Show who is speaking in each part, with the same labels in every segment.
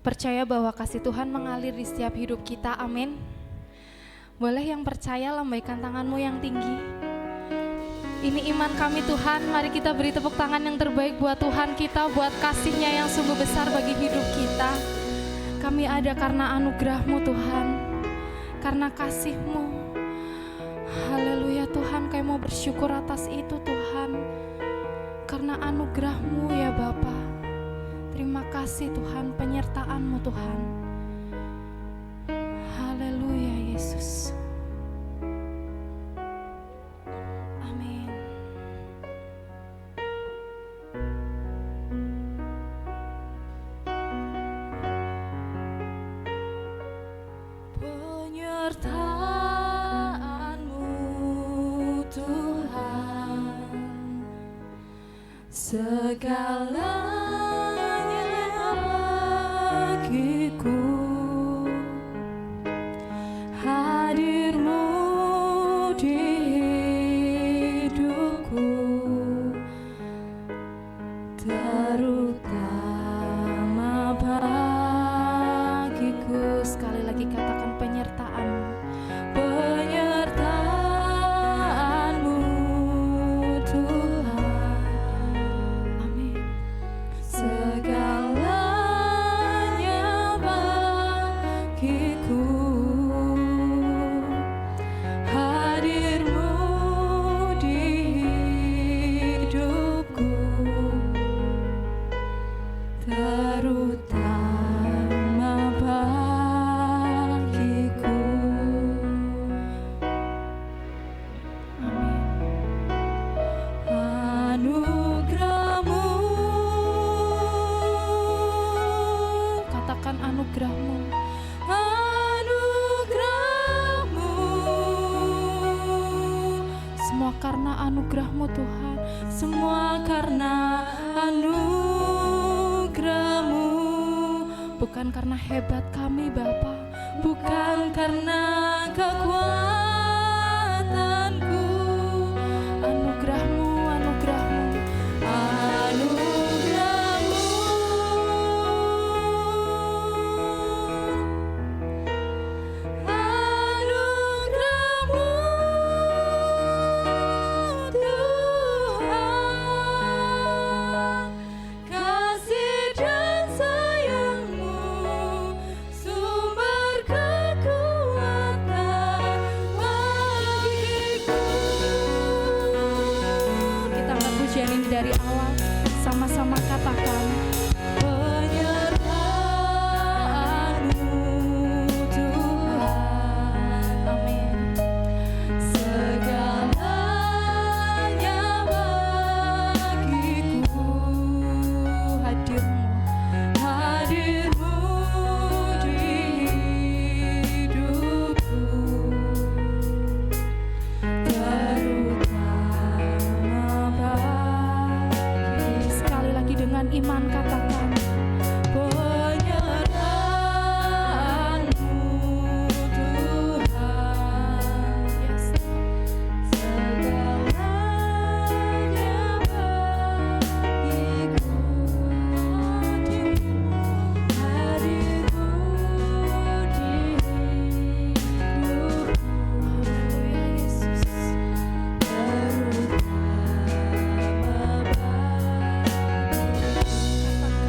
Speaker 1: Percaya bahwa kasih Tuhan mengalir di setiap hidup kita, amin. Boleh yang percaya lambaikan tanganmu yang tinggi. Ini iman kami Tuhan, mari kita beri tepuk tangan yang terbaik buat Tuhan kita, buat kasih-Nya yang sungguh besar bagi hidup kita. Kami ada karena anugerah-Mu Tuhan, karena kasih-Mu. Haleluya Tuhan, kami mau bersyukur atas itu Tuhan, karena anugerah-Mu ya Bapa. Terima kasih Tuhan, penyertaan-Mu Tuhan. Haleluya Yesus. Amin. Penyertaan-Mu Tuhan, segala bukan karena hebat kami Bapa, bukan karena kekuatanku. Anugerah-Mu, anugerah-Mu, anugerah-Mu, anugerah-Mu Tuhan, kasih dan sayang-Mu sumber kekuatan bagiku. Kita angkat pujian ini dari awal, sama-sama katakan. Penyertaan-Mu Tuhan, amin. Segalanya bagiku, hadir-Mu, hadir-Mu di hidupku, terutama bagi. Sekali lagi dengan iman katakan. Penyertaan-Mu Tuhan, yes. Segalanya bagiku, hadir-Mu di hidupku. Haleluya Yesus. Terutama bagi. Katakan.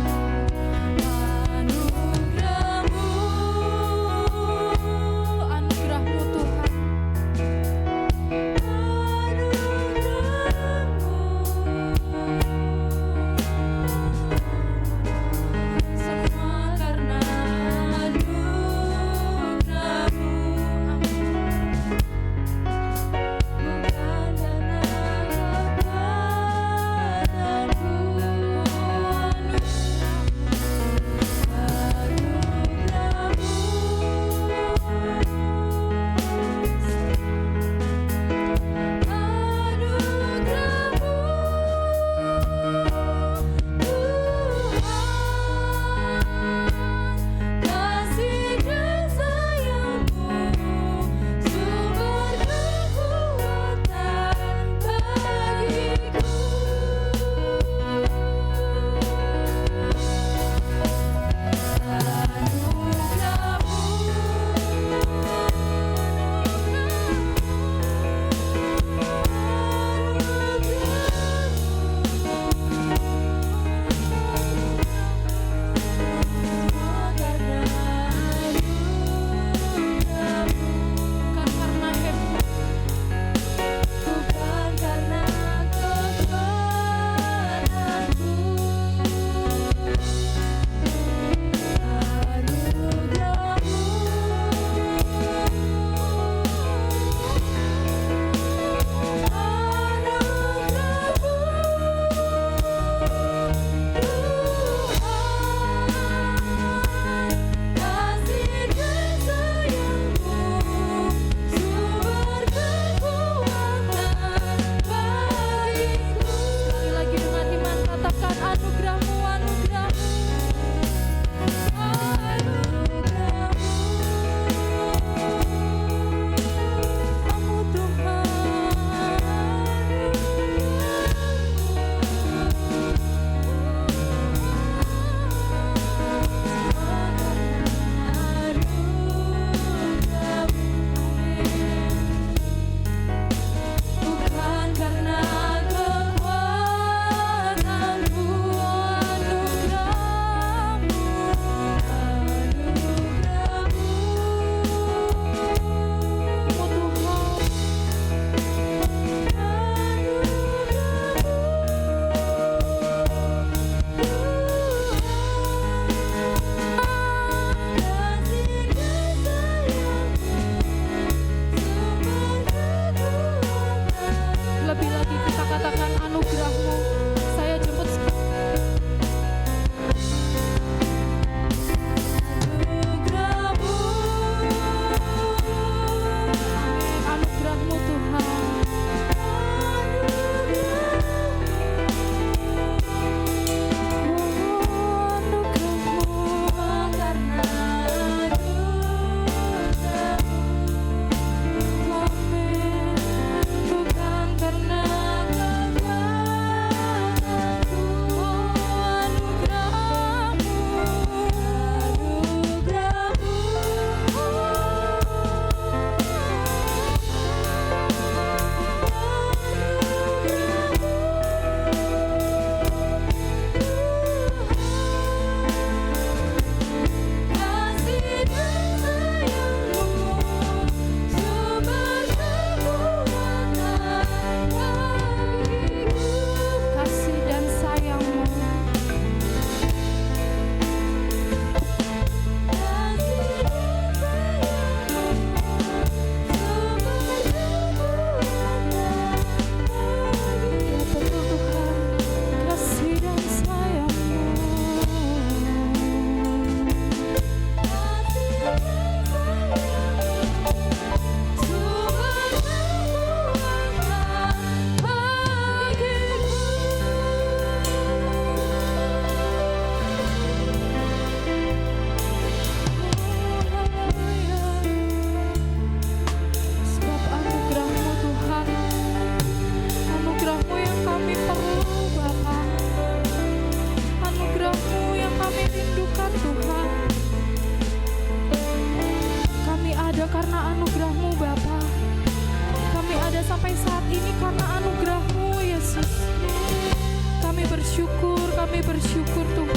Speaker 1: Kami bersyukur Tuhan.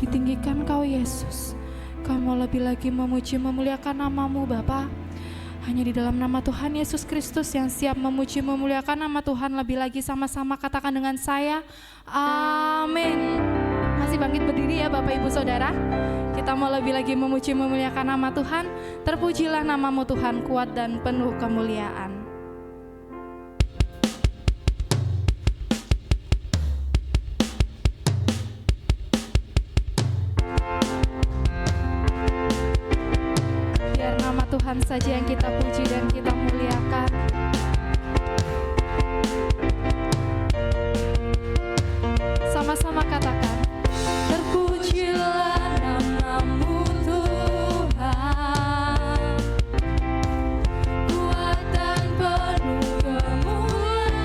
Speaker 1: Ditinggikan Kau Yesus. Kau mau lebih lagi memuji memuliakan nama-Mu Bapa. Hanya di dalam nama Tuhan Yesus Kristus yang siap memuji memuliakan nama Tuhan, lebih lagi sama-sama katakan dengan saya, amin. Masih bangkit berdiri ya Bapak Ibu Saudara. Kita mau lebih lagi memuji memuliakan nama Tuhan. Terpujilah nama-Mu Tuhan, kuat dan penuh kemuliaan. Tuhan saja yang kita puji dan kita muliakan. Sama-sama katakan, terpujilah nama-Mu Tuhan, kuat dan penuh kemuliaan.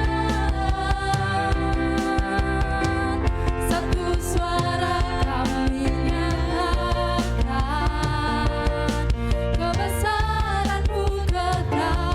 Speaker 1: Satu suara kami nyatakan kebesaran-Mu kekal.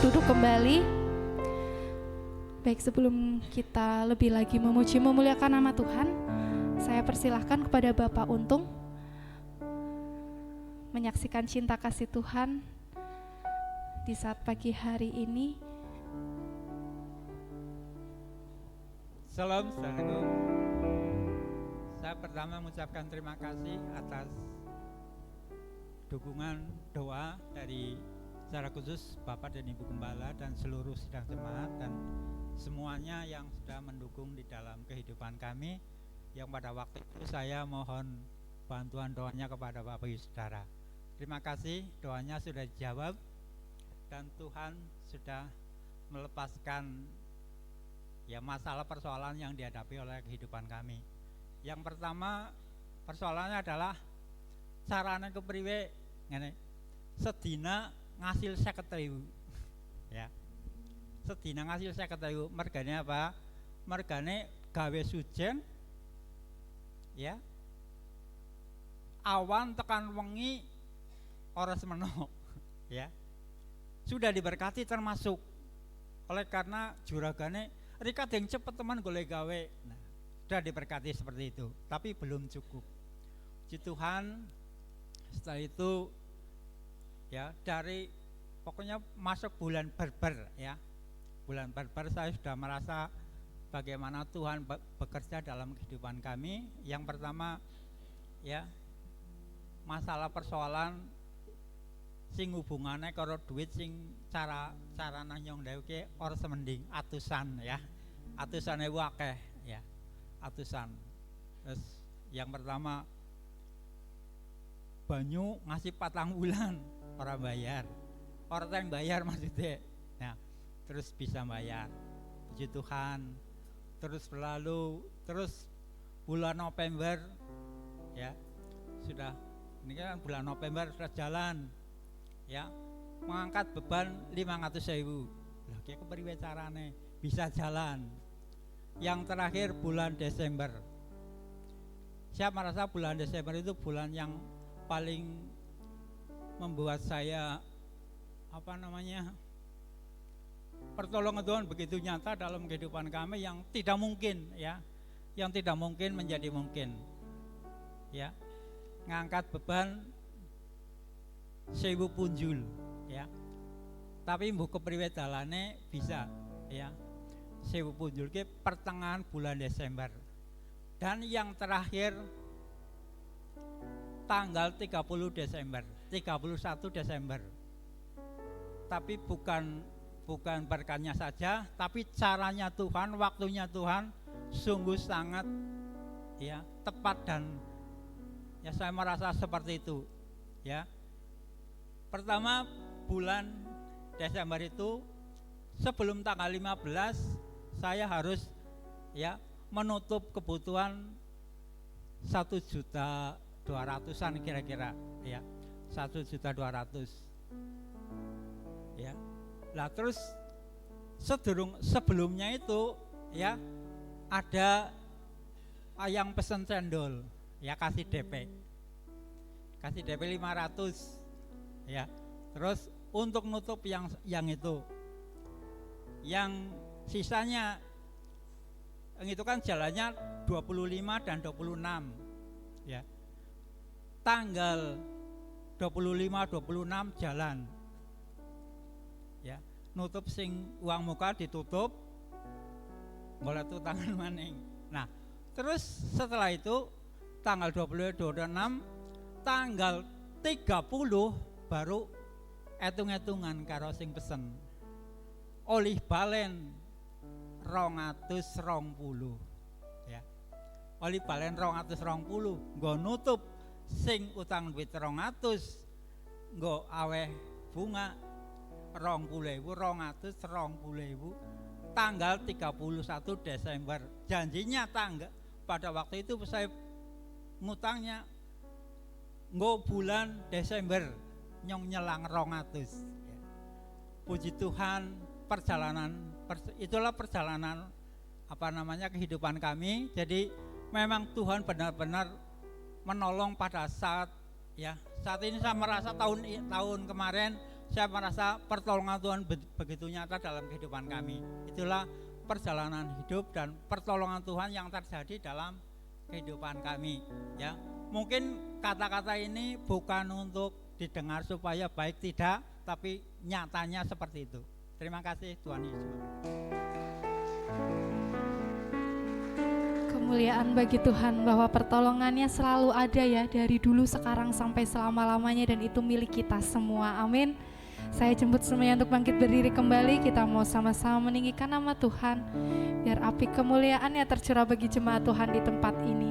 Speaker 1: duduk kembali. Baik, sebelum kita lebih lagi memuji memuliakan nama Tuhan, saya persilahkan kepada Bapak Untung menyaksikan cinta kasih Tuhan di saat pagi hari ini.
Speaker 2: Salam, Assalamualaikum. Saya pertama mengucapkan terima kasih atas dukungan doa dari secara khusus Bapak dan Ibu Gembala dan seluruh sidang jemaat dan semuanya yang sudah mendukung di dalam kehidupan kami, yang pada waktu itu saya mohon bantuan doanya kepada Bapak Ibu Saudara. Terima kasih, doanya sudah dijawab dan Tuhan sudah melepaskan ya masalah persoalan yang dihadapi oleh kehidupan kami. Yang pertama persoalannya adalah caranya kepriwe ngene. Sedina ngasil 50.000 ya. Sedina ngasil 50.000, mergane apa? Mergane gawe sujen ya. Awan tekan wengi ora semeno ya. Sudah diberkati termasuk oleh karena juragane rika yang cepet teman golek gawe. Nah, sudah diberkati seperti itu, tapi belum cukup. Puji Tuhan, setelah itu ya dari pokoknya masuk bulan Berber ya. Bulan Berber saya sudah merasa bagaimana Tuhan bekerja dalam kehidupan kami. Yang pertama ya, masalah persoalan sing hubungannya karo duit sing cara nang nyong deweke ora semending atusan ya. Atusane akeh ya. Atusan. Terus yang pertama banyu ngasih 4 bulan orang bayar. Orang yang bayar maksudnya. Nah, terus bisa bayar. Puji Tuhan. Terus berlalu, terus bulan November ya. Sudah ini kan bulan November sudah jalan. Ya, mengangkat beban 500.000. Lah kayak kepriwe carane bisa jalan. Yang terakhir bulan Desember. Saya merasa bulan Desember itu bulan yang paling membuat saya pertolongan Tuhan begitu nyata dalam kehidupan kami yang tidak mungkin ya, yang tidak mungkin menjadi mungkin ya. Ngangkat beban 1000 punjul ya, tapi mbok kepriwe dalane bisa ya. 1000 punjul ke pertengahan bulan Desember. Dan yang terakhir tanggal 30 Desember, 31 Desember. Tapi bukan berkatnya saja, tapi caranya Tuhan, waktunya Tuhan sungguh sangat ya tepat dan ya saya merasa seperti itu ya. Pertama bulan Desember itu sebelum tanggal 15 saya harus ya menutup kebutuhan 1.200.000-an kira-kira ya, 1.200.000 ya. Lah terus sebelumnya itu ya ada yang pesen cendol ya, kasih DP 500 ya. Terus untuk nutup yang itu, yang sisanya yang itu kan jalannya 25 dan 26 ya. Tanggal 25-26 jalan ya, nutup sing uang muka ditutup, boleh tuh tangan maning. Nah terus setelah itu tanggal 25-26, tanggal 30 baru etung-etungan karo sing pesen oleh balen 220 ya. Oleh balen 220 nggo nutup sing utang duit 200, nggo aweh bunga 20.000 tanggal 31 Desember. Janjinya pada waktu itu saya ngutangnya nggo bulan Desember nyong nyelang 200. Puji Tuhan, itulah perjalanan kehidupan kami. Jadi memang Tuhan benar-benar menolong pada saat ini saya merasa tahun kemarin saya merasa pertolongan Tuhan begitu nyata dalam kehidupan kami. Itulah perjalanan hidup dan pertolongan Tuhan yang terjadi dalam kehidupan kami. Ya, mungkin kata-kata ini bukan untuk didengar supaya baik, tidak, tapi nyatanya seperti itu. Terima kasih, Tuhan Yesus.
Speaker 1: Kemuliaan bagi Tuhan bahwa pertolongannya selalu ada ya, dari dulu, sekarang, sampai selama-lamanya, dan itu milik kita semua. Amin. Saya jemput semuanya untuk bangkit berdiri kembali. Kita mau sama-sama meninggikan nama Tuhan, biar api kemuliaannya tercurah bagi jemaat Tuhan di tempat ini.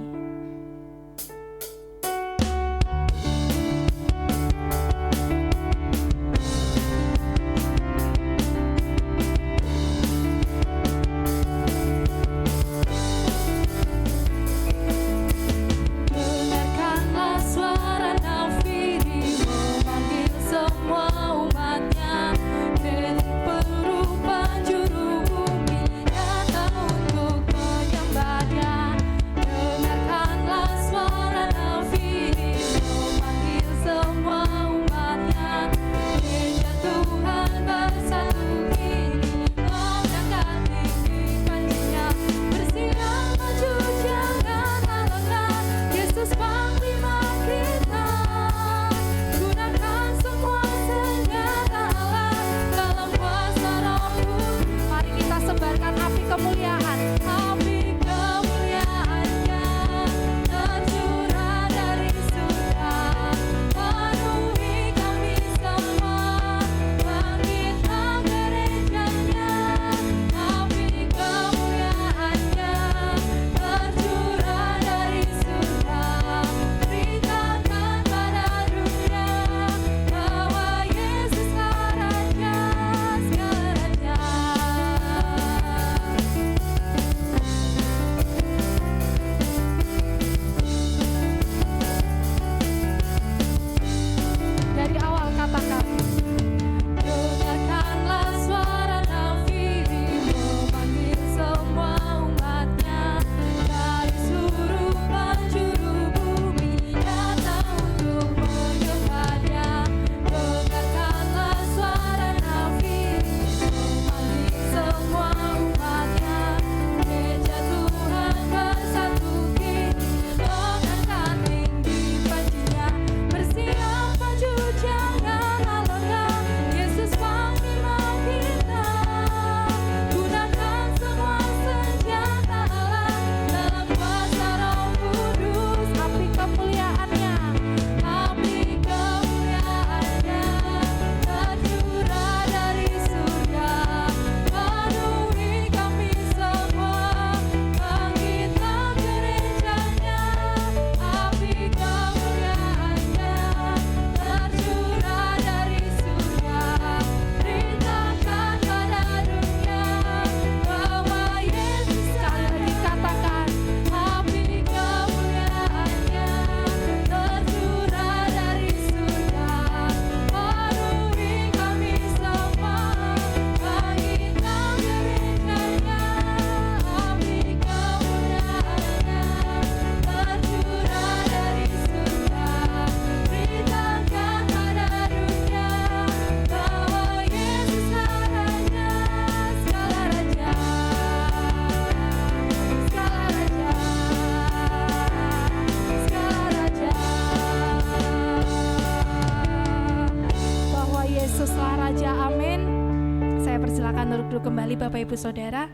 Speaker 1: Kembali Bapak Ibu Saudara.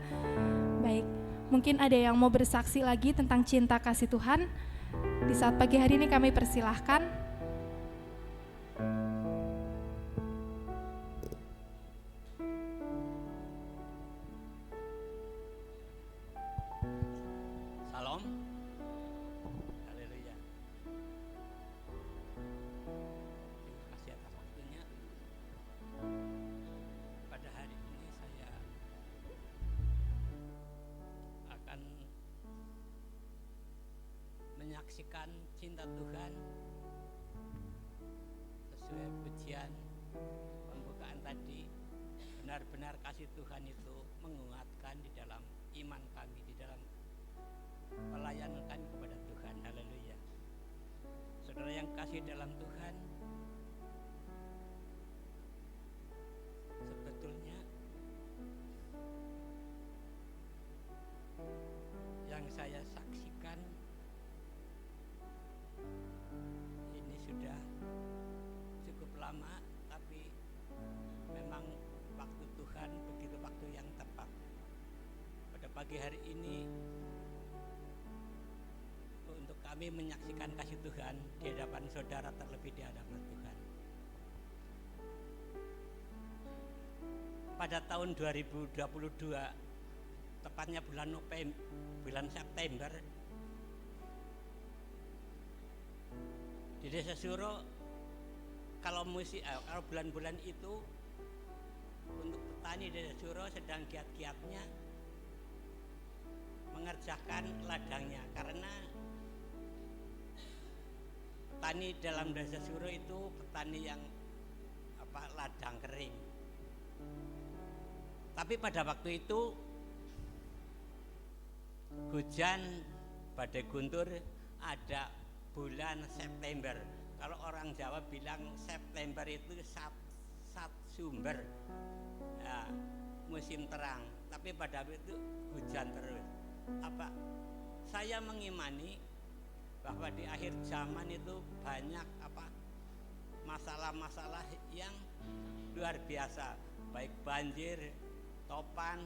Speaker 1: Baik, mungkin ada yang mau bersaksi lagi tentang cinta kasih Tuhan. Di saat pagi hari ini kami persilahkan.
Speaker 3: Salam. Haleluya. Terima kasih atas waktunya. Pada hari ini saya akan menyaksikan cinta Tuhan sesuai pujian pembukaan tadi. Benar-benar kasih Tuhan itu menguatkan di dalam iman kami, di dalam pelayanan kami kepada Tuhan. Haleluya. Saudara yang kasih dalam Tuhan, kami menyaksikan kasih Tuhan di hadapan saudara, terlebih di hadapan Tuhan. Pada tahun 2022, tepatnya bulan September, di Desa Suro, kalau bulan-bulan itu untuk petani Desa Suro sedang giat-giatnya mengerjakan ladangnya, karena petani dalam Desa Suro itu petani yang ladang kering. Tapi pada waktu itu hujan badai guntur ada bulan September. Kalau orang Jawa bilang September itu sat sumber, ya, musim terang. Tapi pada waktu itu hujan terus. Saya mengimani bahwa di akhir zaman itu banyak masalah-masalah yang luar biasa, baik banjir, topan,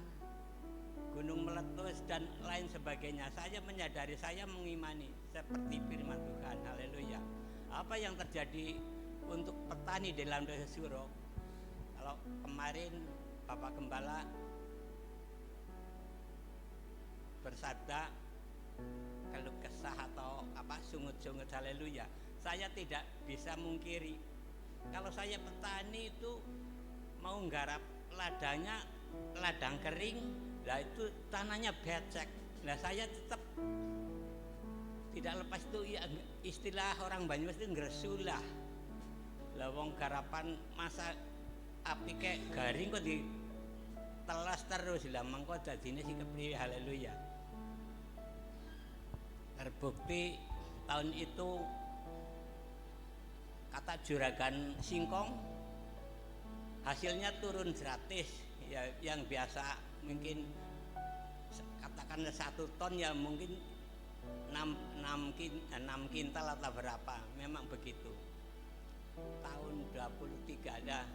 Speaker 3: gunung meletus dan lain sebagainya. Saya menyadari, saya mengimani seperti firman Tuhan. Haleluya. Apa yang terjadi untuk petani di dalam Desa Suro? Kalau kemarin Bapak Gembala bersabda keluh kesah atau sungut-sungut, haleluya. Saya tidak bisa mungkiri, kalau saya petani itu mau nggarap ladangnya, ladang kering, lah itu tanahnya becek. Lah saya tetap tidak lepas itu, ya, istilah orang Banyumas itu ngresulah. Lah wong garapan masa api kayak garing kok ditelas terus, lah mangko dadine sing kepriye, haleluya. Terbukti tahun itu kata juragan singkong hasilnya turun gratis, ya, yang biasa mungkin katakan 1 ton ya mungkin 6 kintal atau berapa, memang begitu. Tahun 23 ada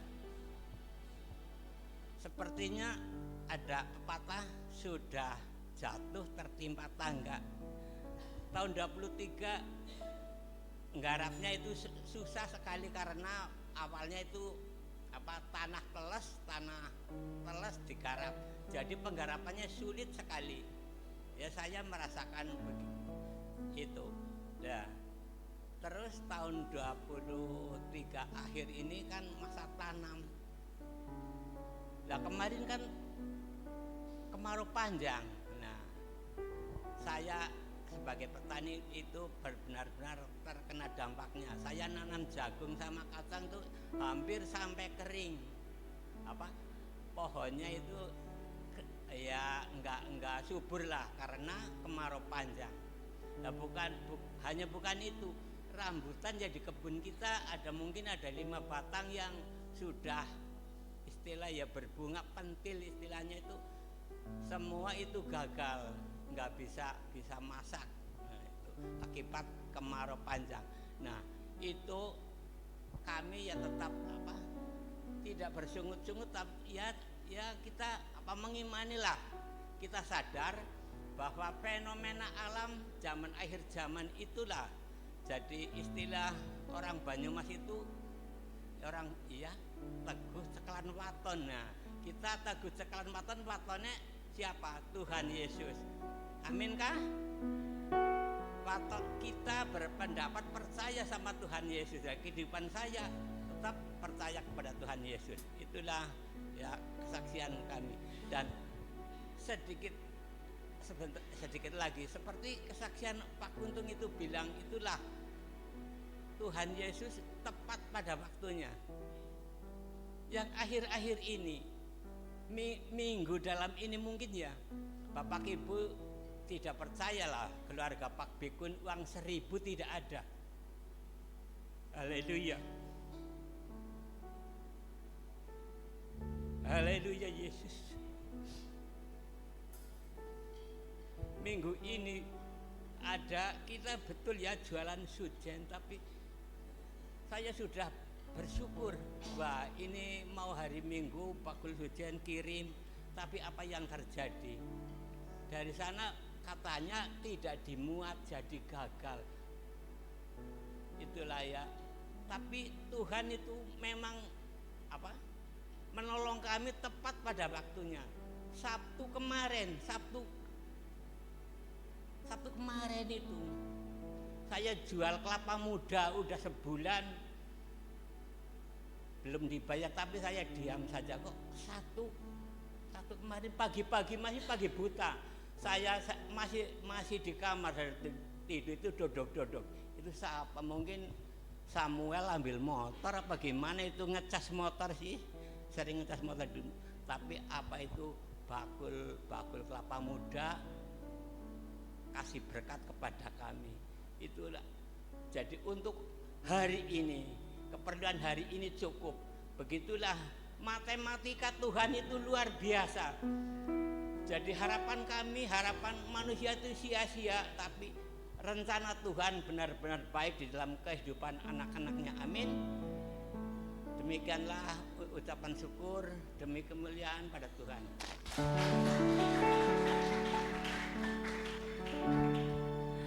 Speaker 3: sepertinya ada pepatah, sudah jatuh tertimpa tangga. Tahun 23 nggarapnya itu susah sekali karena awalnya itu tanah teles digarap, jadi penggarapannya sulit sekali. Ya saya merasakan begitu. Nah, terus tahun 23 akhir ini kan masa tanam. Nah kemarin kan kemarau panjang. Nah saya sebagai petani itu benar-benar terkena dampaknya. Saya nanam jagung sama kacang tuh hampir sampai kering. Pohonnya itu ya enggak subur lah karena kemarau panjang. Nah bukan itu, rambutan jadi kebun kita mungkin ada 5 batang yang sudah istilah ya berbunga pentil, istilahnya itu semua itu gagal, nggak bisa masak. Nah, itu akibat kemarau panjang. Nah itu kami ya tetap tidak bersungut-sungut, ya kita mengimanilah. Kita sadar bahwa fenomena alam zaman akhir zaman itulah jadi istilah orang Banyumas itu orang teguh ceklan waton. Nah kita teguh ceklan waton, watonnya siapa? Tuhan Yesus. Amin kah? Waton kita berpendapat percaya sama Tuhan Yesus. Ya, kehidupan saya tetap percaya kepada Tuhan Yesus. Itulah ya kesaksian kami. Dan sedikit lagi seperti kesaksian Pak Kuntung itu bilang, itulah Tuhan Yesus tepat pada waktunya. Yang akhir-akhir ini minggu dalam ini mungkin ya Bapak Ibu tidak percayalah, keluarga Pak Bikun uang 1.000 tidak ada. Haleluya. Haleluya Yesus. Minggu ini ada, kita betul ya jualan sujen, tapi saya sudah bersyukur. Wah ini mau hari Minggu bakul sujen kirim, tapi apa yang terjadi? Dari sana katanya tidak dimuat, jadi gagal. itulah ya. Tapi Tuhan itu memang apa? Menolong kami tepat pada waktunya. Sabtu kemarin itu saya jual kelapa muda udah sebulan belum dibayar, tapi saya diam saja. Kok satu kemarin pagi-pagi, masih pagi buta, saya masih di kamar tidur itu dodok-dodok. Itu siapa? Mungkin Samuel ambil motor apa gimana, itu ngecas motor sih, sering ngecas motor dulu. Tapi apa itu bakul kelapa muda kasih berkat kepada kami. Itulah. Jadi untuk hari ini, keperluan hari ini cukup. Begitulah matematika Tuhan itu luar biasa. Jadi harapan kami, harapan manusia itu sia-sia, tapi rencana Tuhan benar-benar baik di dalam kehidupan anak-anaknya. Amin. Demikianlah ucapan syukur demi kemuliaan pada Tuhan.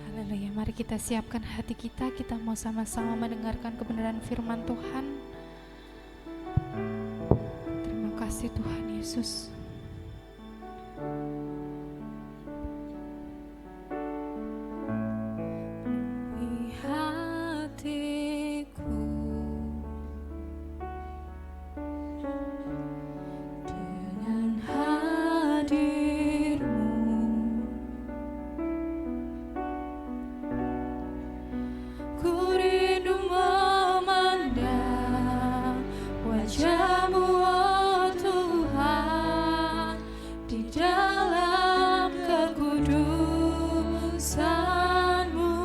Speaker 1: Haleluya, mari kita siapkan hati kita mau sama-sama mendengarkan kebenaran firman Tuhan. Terima kasih Tuhan Yesus. Penuhi hatiku dengan hadir-Mu. Ku rindu memandang wajah-Mu, oh Tuhan, di dalam kekudusan-Mu.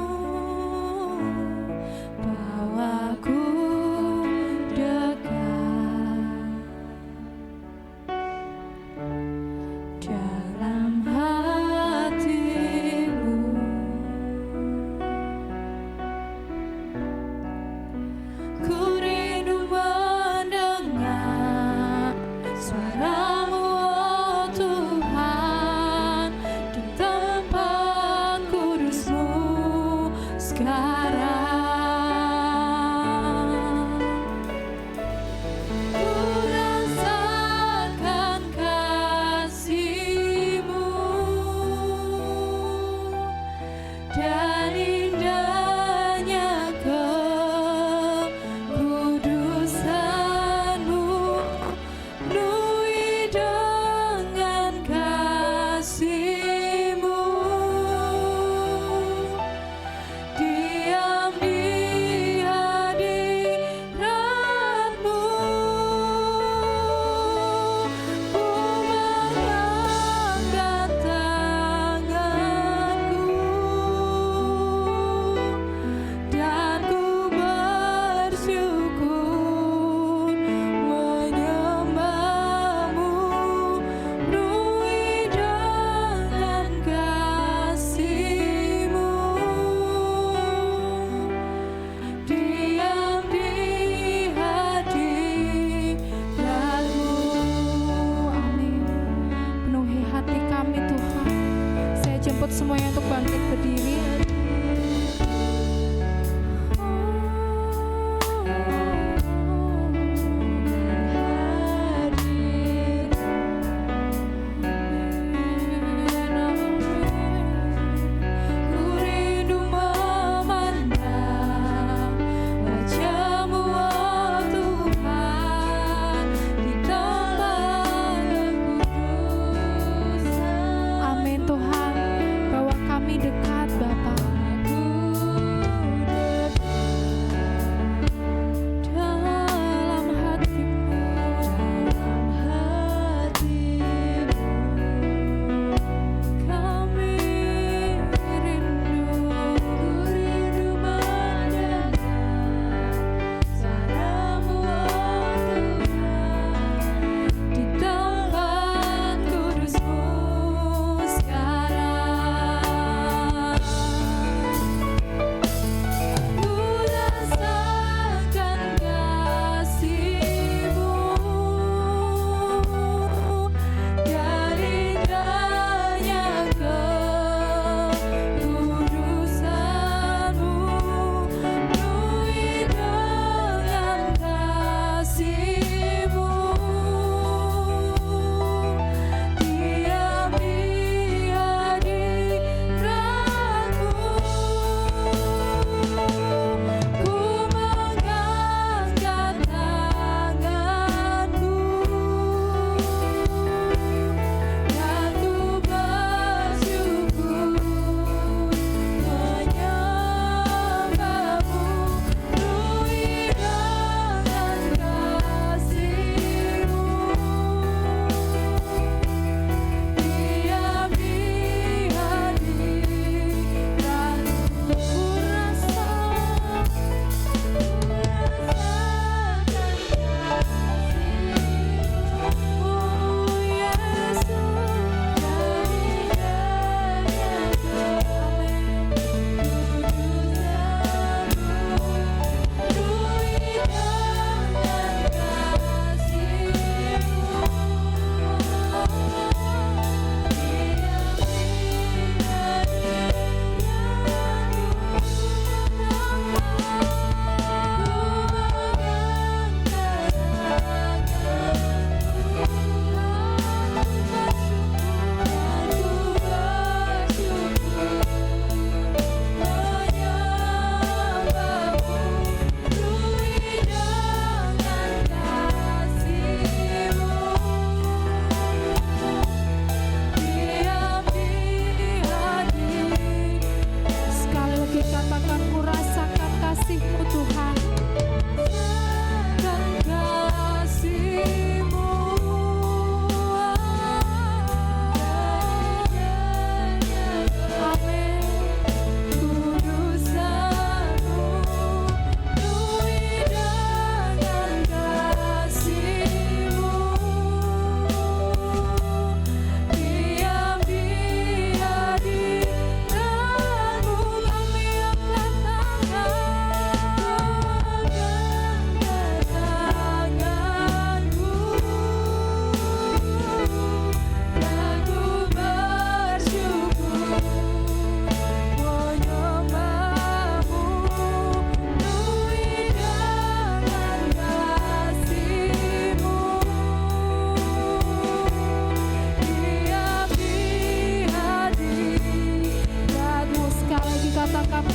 Speaker 1: Bawaku dekat dalam hati-Mu. Ku rindu mendengar suara-Mu, oh Tuhan, di tempat kudus-Mu sekarang. Ku rasakan kasih-Mu dan indahnya kekudusan-Mu. Penuhi dengan kasih-Mu, di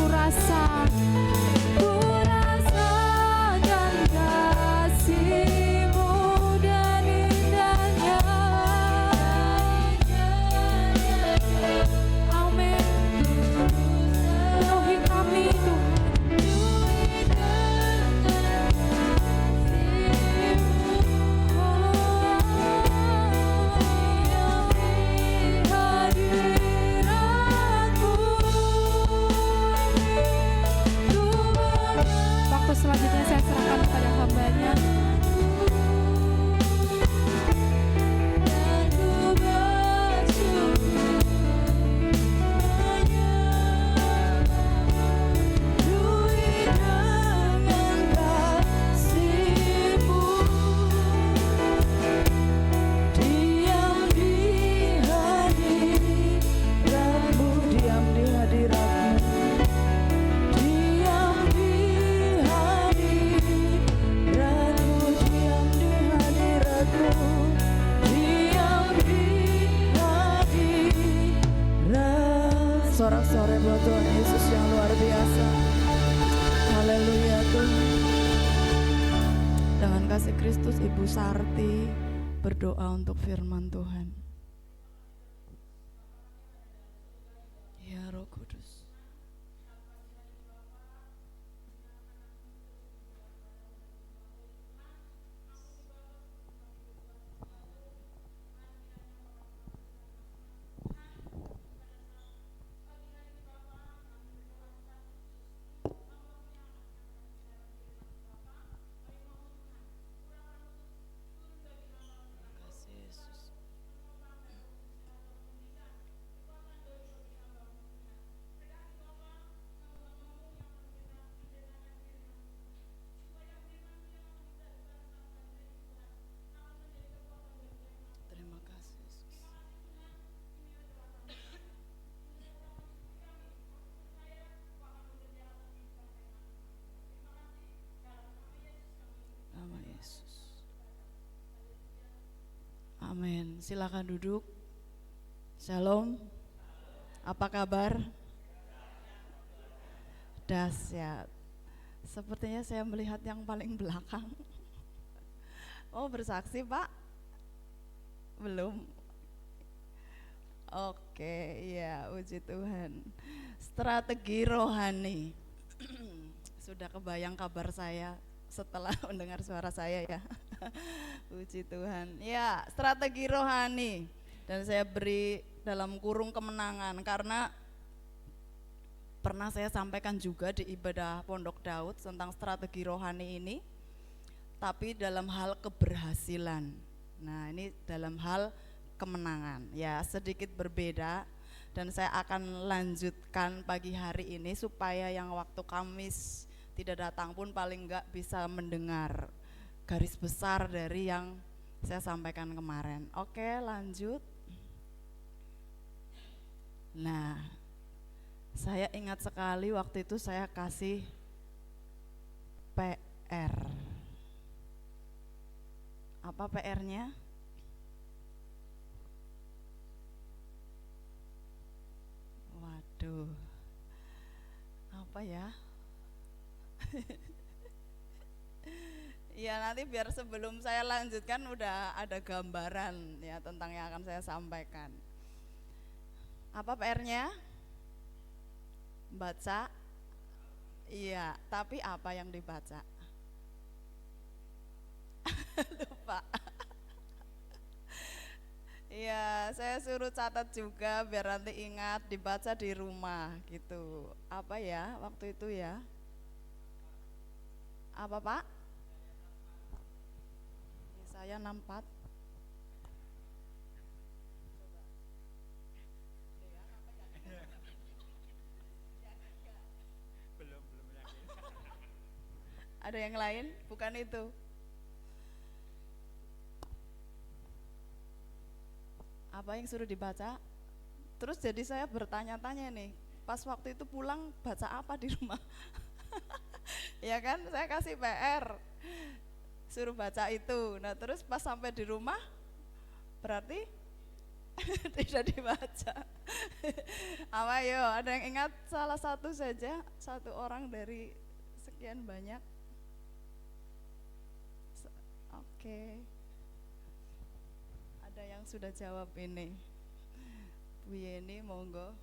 Speaker 1: ku rasakan kasih-Mu dan indahnya. Amin. Penuhi kami Tuhan. Waktu selanjutnya saya serahkan kepada hamba-Nya.
Speaker 4: Sorak-sorai buat Tuhan Yesus yang luar biasa. Haleluya Tuhan. Dengan kasih Kristus Ibu Sarti berdoa untuk firman Tuhan. Ya Roh Kudus. Kasih Yesus. Terima kasih Yesus. Nama Yesus. Amin. Silakan duduk. Shalom. Apa kabar? Dahsyat. Sepertinya saya melihat yang paling belakang. Oh, bersaksi, Pak? Belum. Oke, iya, puji Tuhan. Strategi rohani. Sudah kebayang kabar saya setelah mendengar suara saya ya. Puji Tuhan. Ya, strategi rohani. Dan saya beri dalam kurung kemenangan karena pernah saya sampaikan juga di ibadah Pondok Daud tentang strategi rohani ini, tapi dalam hal keberhasilan. Nah, ini dalam hal kemenangan. Ya, sedikit berbeda dan saya akan lanjutkan pagi hari ini supaya yang waktu Kamis tidak datang pun paling enggak bisa mendengar garis besar dari yang saya sampaikan kemarin. Oke, lanjut. Nah, saya ingat sekali waktu itu saya kasih PR. Apa PR-nya? Waduh, apa ya? Ya nanti biar sebelum saya lanjutkan udah ada gambaran ya tentang yang akan saya sampaikan. Apa PR-nya? Baca. Iya, tapi apa yang dibaca? Lupa. Iya, saya suruh catat juga biar nanti ingat dibaca di rumah gitu. Apa ya waktu itu ya? Apa Pak? Yesaya 64. Ada yang lain? Bukan itu. Apa yang suruh dibaca? Terus jadi saya bertanya-tanya nih, pas waktu itu pulang baca apa di rumah? Ya kan, saya kasih PR, suruh baca itu. Nah terus pas sampai di rumah, berarti Tidak dibaca. Apa yo? Ada yang ingat salah satu saja, satu orang dari sekian banyak? Oke. Ada yang sudah jawab ini. Bu Yeni, monggo.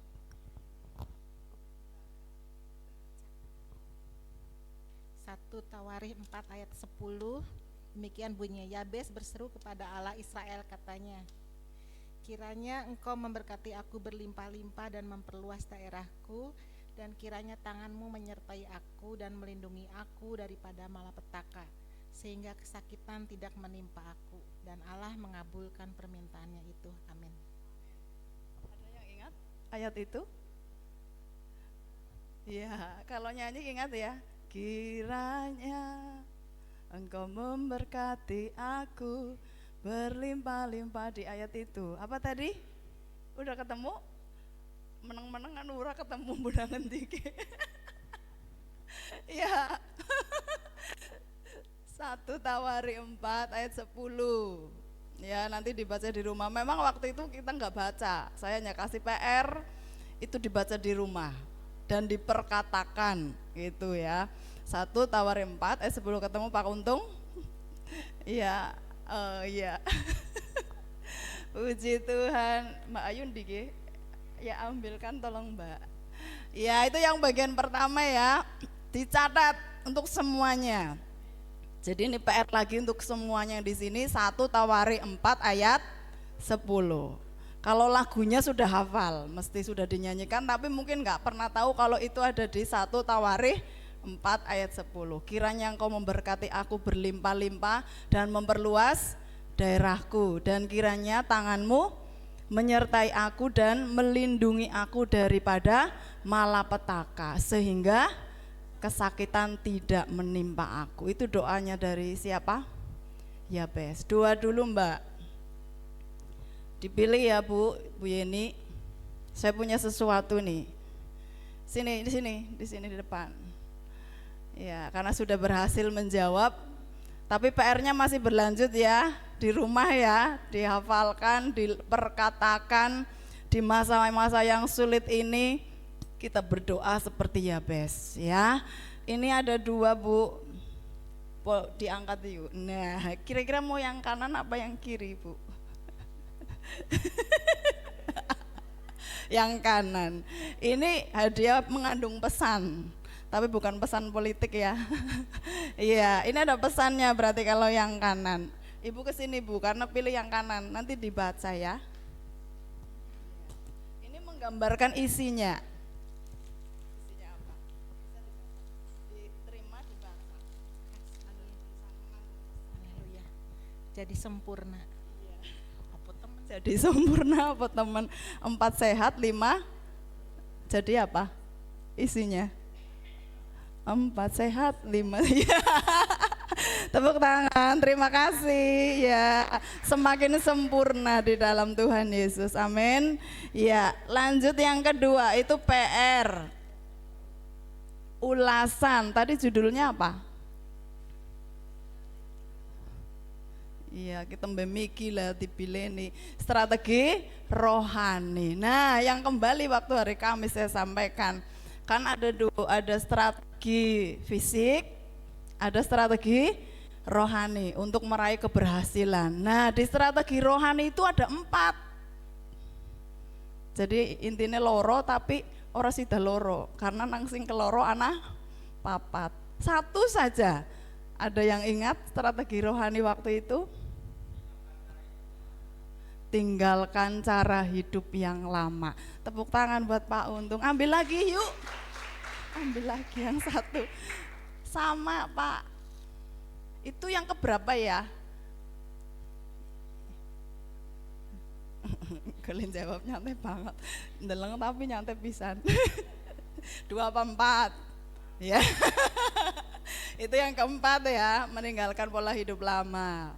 Speaker 5: 1 Tawarikh 4 ayat 10. Demikian bunyinya, Yabes berseru kepada Allah Israel, katanya, kiranya engkau memberkati aku berlimpah-limpah dan memperluas daerahku, dan kiranya tanganmu menyertai aku dan melindungi aku daripada malapetaka, sehingga kesakitan tidak menimpa aku. Dan Allah mengabulkan permintaannya itu. Amin.
Speaker 4: Ada yang ingat ayat itu? Iya, kalau nyanyi ingat ya. Kiranya engkau memberkati aku berlimpah-limpah, di ayat itu. Apa tadi? Udah ketemu? Meneng-meneng kan ora ketemu budak ngendiki. Ya. 1 Tawarikh 4 ayat 10. Ya, nanti dibaca di rumah. Memang waktu itu kita nggak baca. Saya hanya kasih PR, itu dibaca di rumah dan diperkatakan gitu ya. 1 Tawarikh 4 ayat 10, ketemu Pak Untung? Iya, iya. Puji Tuhan. Mbak Ayun dike. Ya, ambilkan tolong Mbak. Ya, itu yang bagian pertama ya. Dicatat untuk semuanya. Jadi ini PR lagi untuk semuanya di sini. 1 Tawarikh 4 ayat 10. Kalau lagunya sudah hafal, mesti sudah dinyanyikan, tapi mungkin nggak pernah tahu kalau itu ada di 1 Tawarikh 4 ayat 10. Kiranya engkau memberkati aku berlimpah-limpah dan memperluas daerahku, dan kiranya tanganmu menyertai aku dan melindungi aku daripada malapetaka, sehingga kesakitan tidak menimpa aku. Itu doanya dari siapa? Yabes. Doa dulu Mbak. Dipilih ya Bu Yeni. Saya punya sesuatu nih. Di sini di depan. Ya, karena sudah berhasil menjawab, tapi PR-nya masih berlanjut ya, di rumah ya, dihafalkan, diperkatakan. Di masa-masa yang sulit ini kita berdoa seperti Yabes ya. Ini ada 2 Bu, diangkat yuk. Nah, kira-kira mau yang kanan apa yang kiri Bu? Yang kanan. Ini hadiah mengandung pesan, tapi bukan pesan politik ya. Iya, ini ada pesannya berarti kalau yang kanan. Ibu kesini Bu, karena pilih yang kanan, nanti dibaca ya. Ini menggambarkan isinya. Isinya apa? Bisa diterima, dibaca.
Speaker 5: Haleluya. Jadi sempurna.
Speaker 4: Jadi sempurna apa teman? 4 sehat, 5 jadi apa? Isinya 4 sehat, 5. Tepuk tangan, terima kasih ya. Semakin sempurna di dalam Tuhan Yesus, amin. Ya, lanjut yang kedua, itu PR. Ulasan, tadi judulnya apa? Iya, kita memiliki lah dipilih nih, strategi rohani. Nah, yang kembali waktu hari Kamis saya sampaikan, kan ada strategi fisik, ada strategi rohani untuk meraih keberhasilan. Nah, di strategi rohani itu ada 4. Jadi intinya loro, tapi ora sida loro, karena nang sing keloro ana papat. 1 saja. Ada yang ingat strategi rohani waktu itu? Tinggalkan cara hidup yang lama. Tepuk tangan buat Pak Untung. Ambil lagi yuk. Ambil lagi yang 1. Sama Pak. Itu yang keberapa ya? Kalian jawab nyantai banget. Ndeleng tapi nyantai pisan. 2 apa 4? Ya. Itu yang keempat ya, meninggalkan pola hidup lama.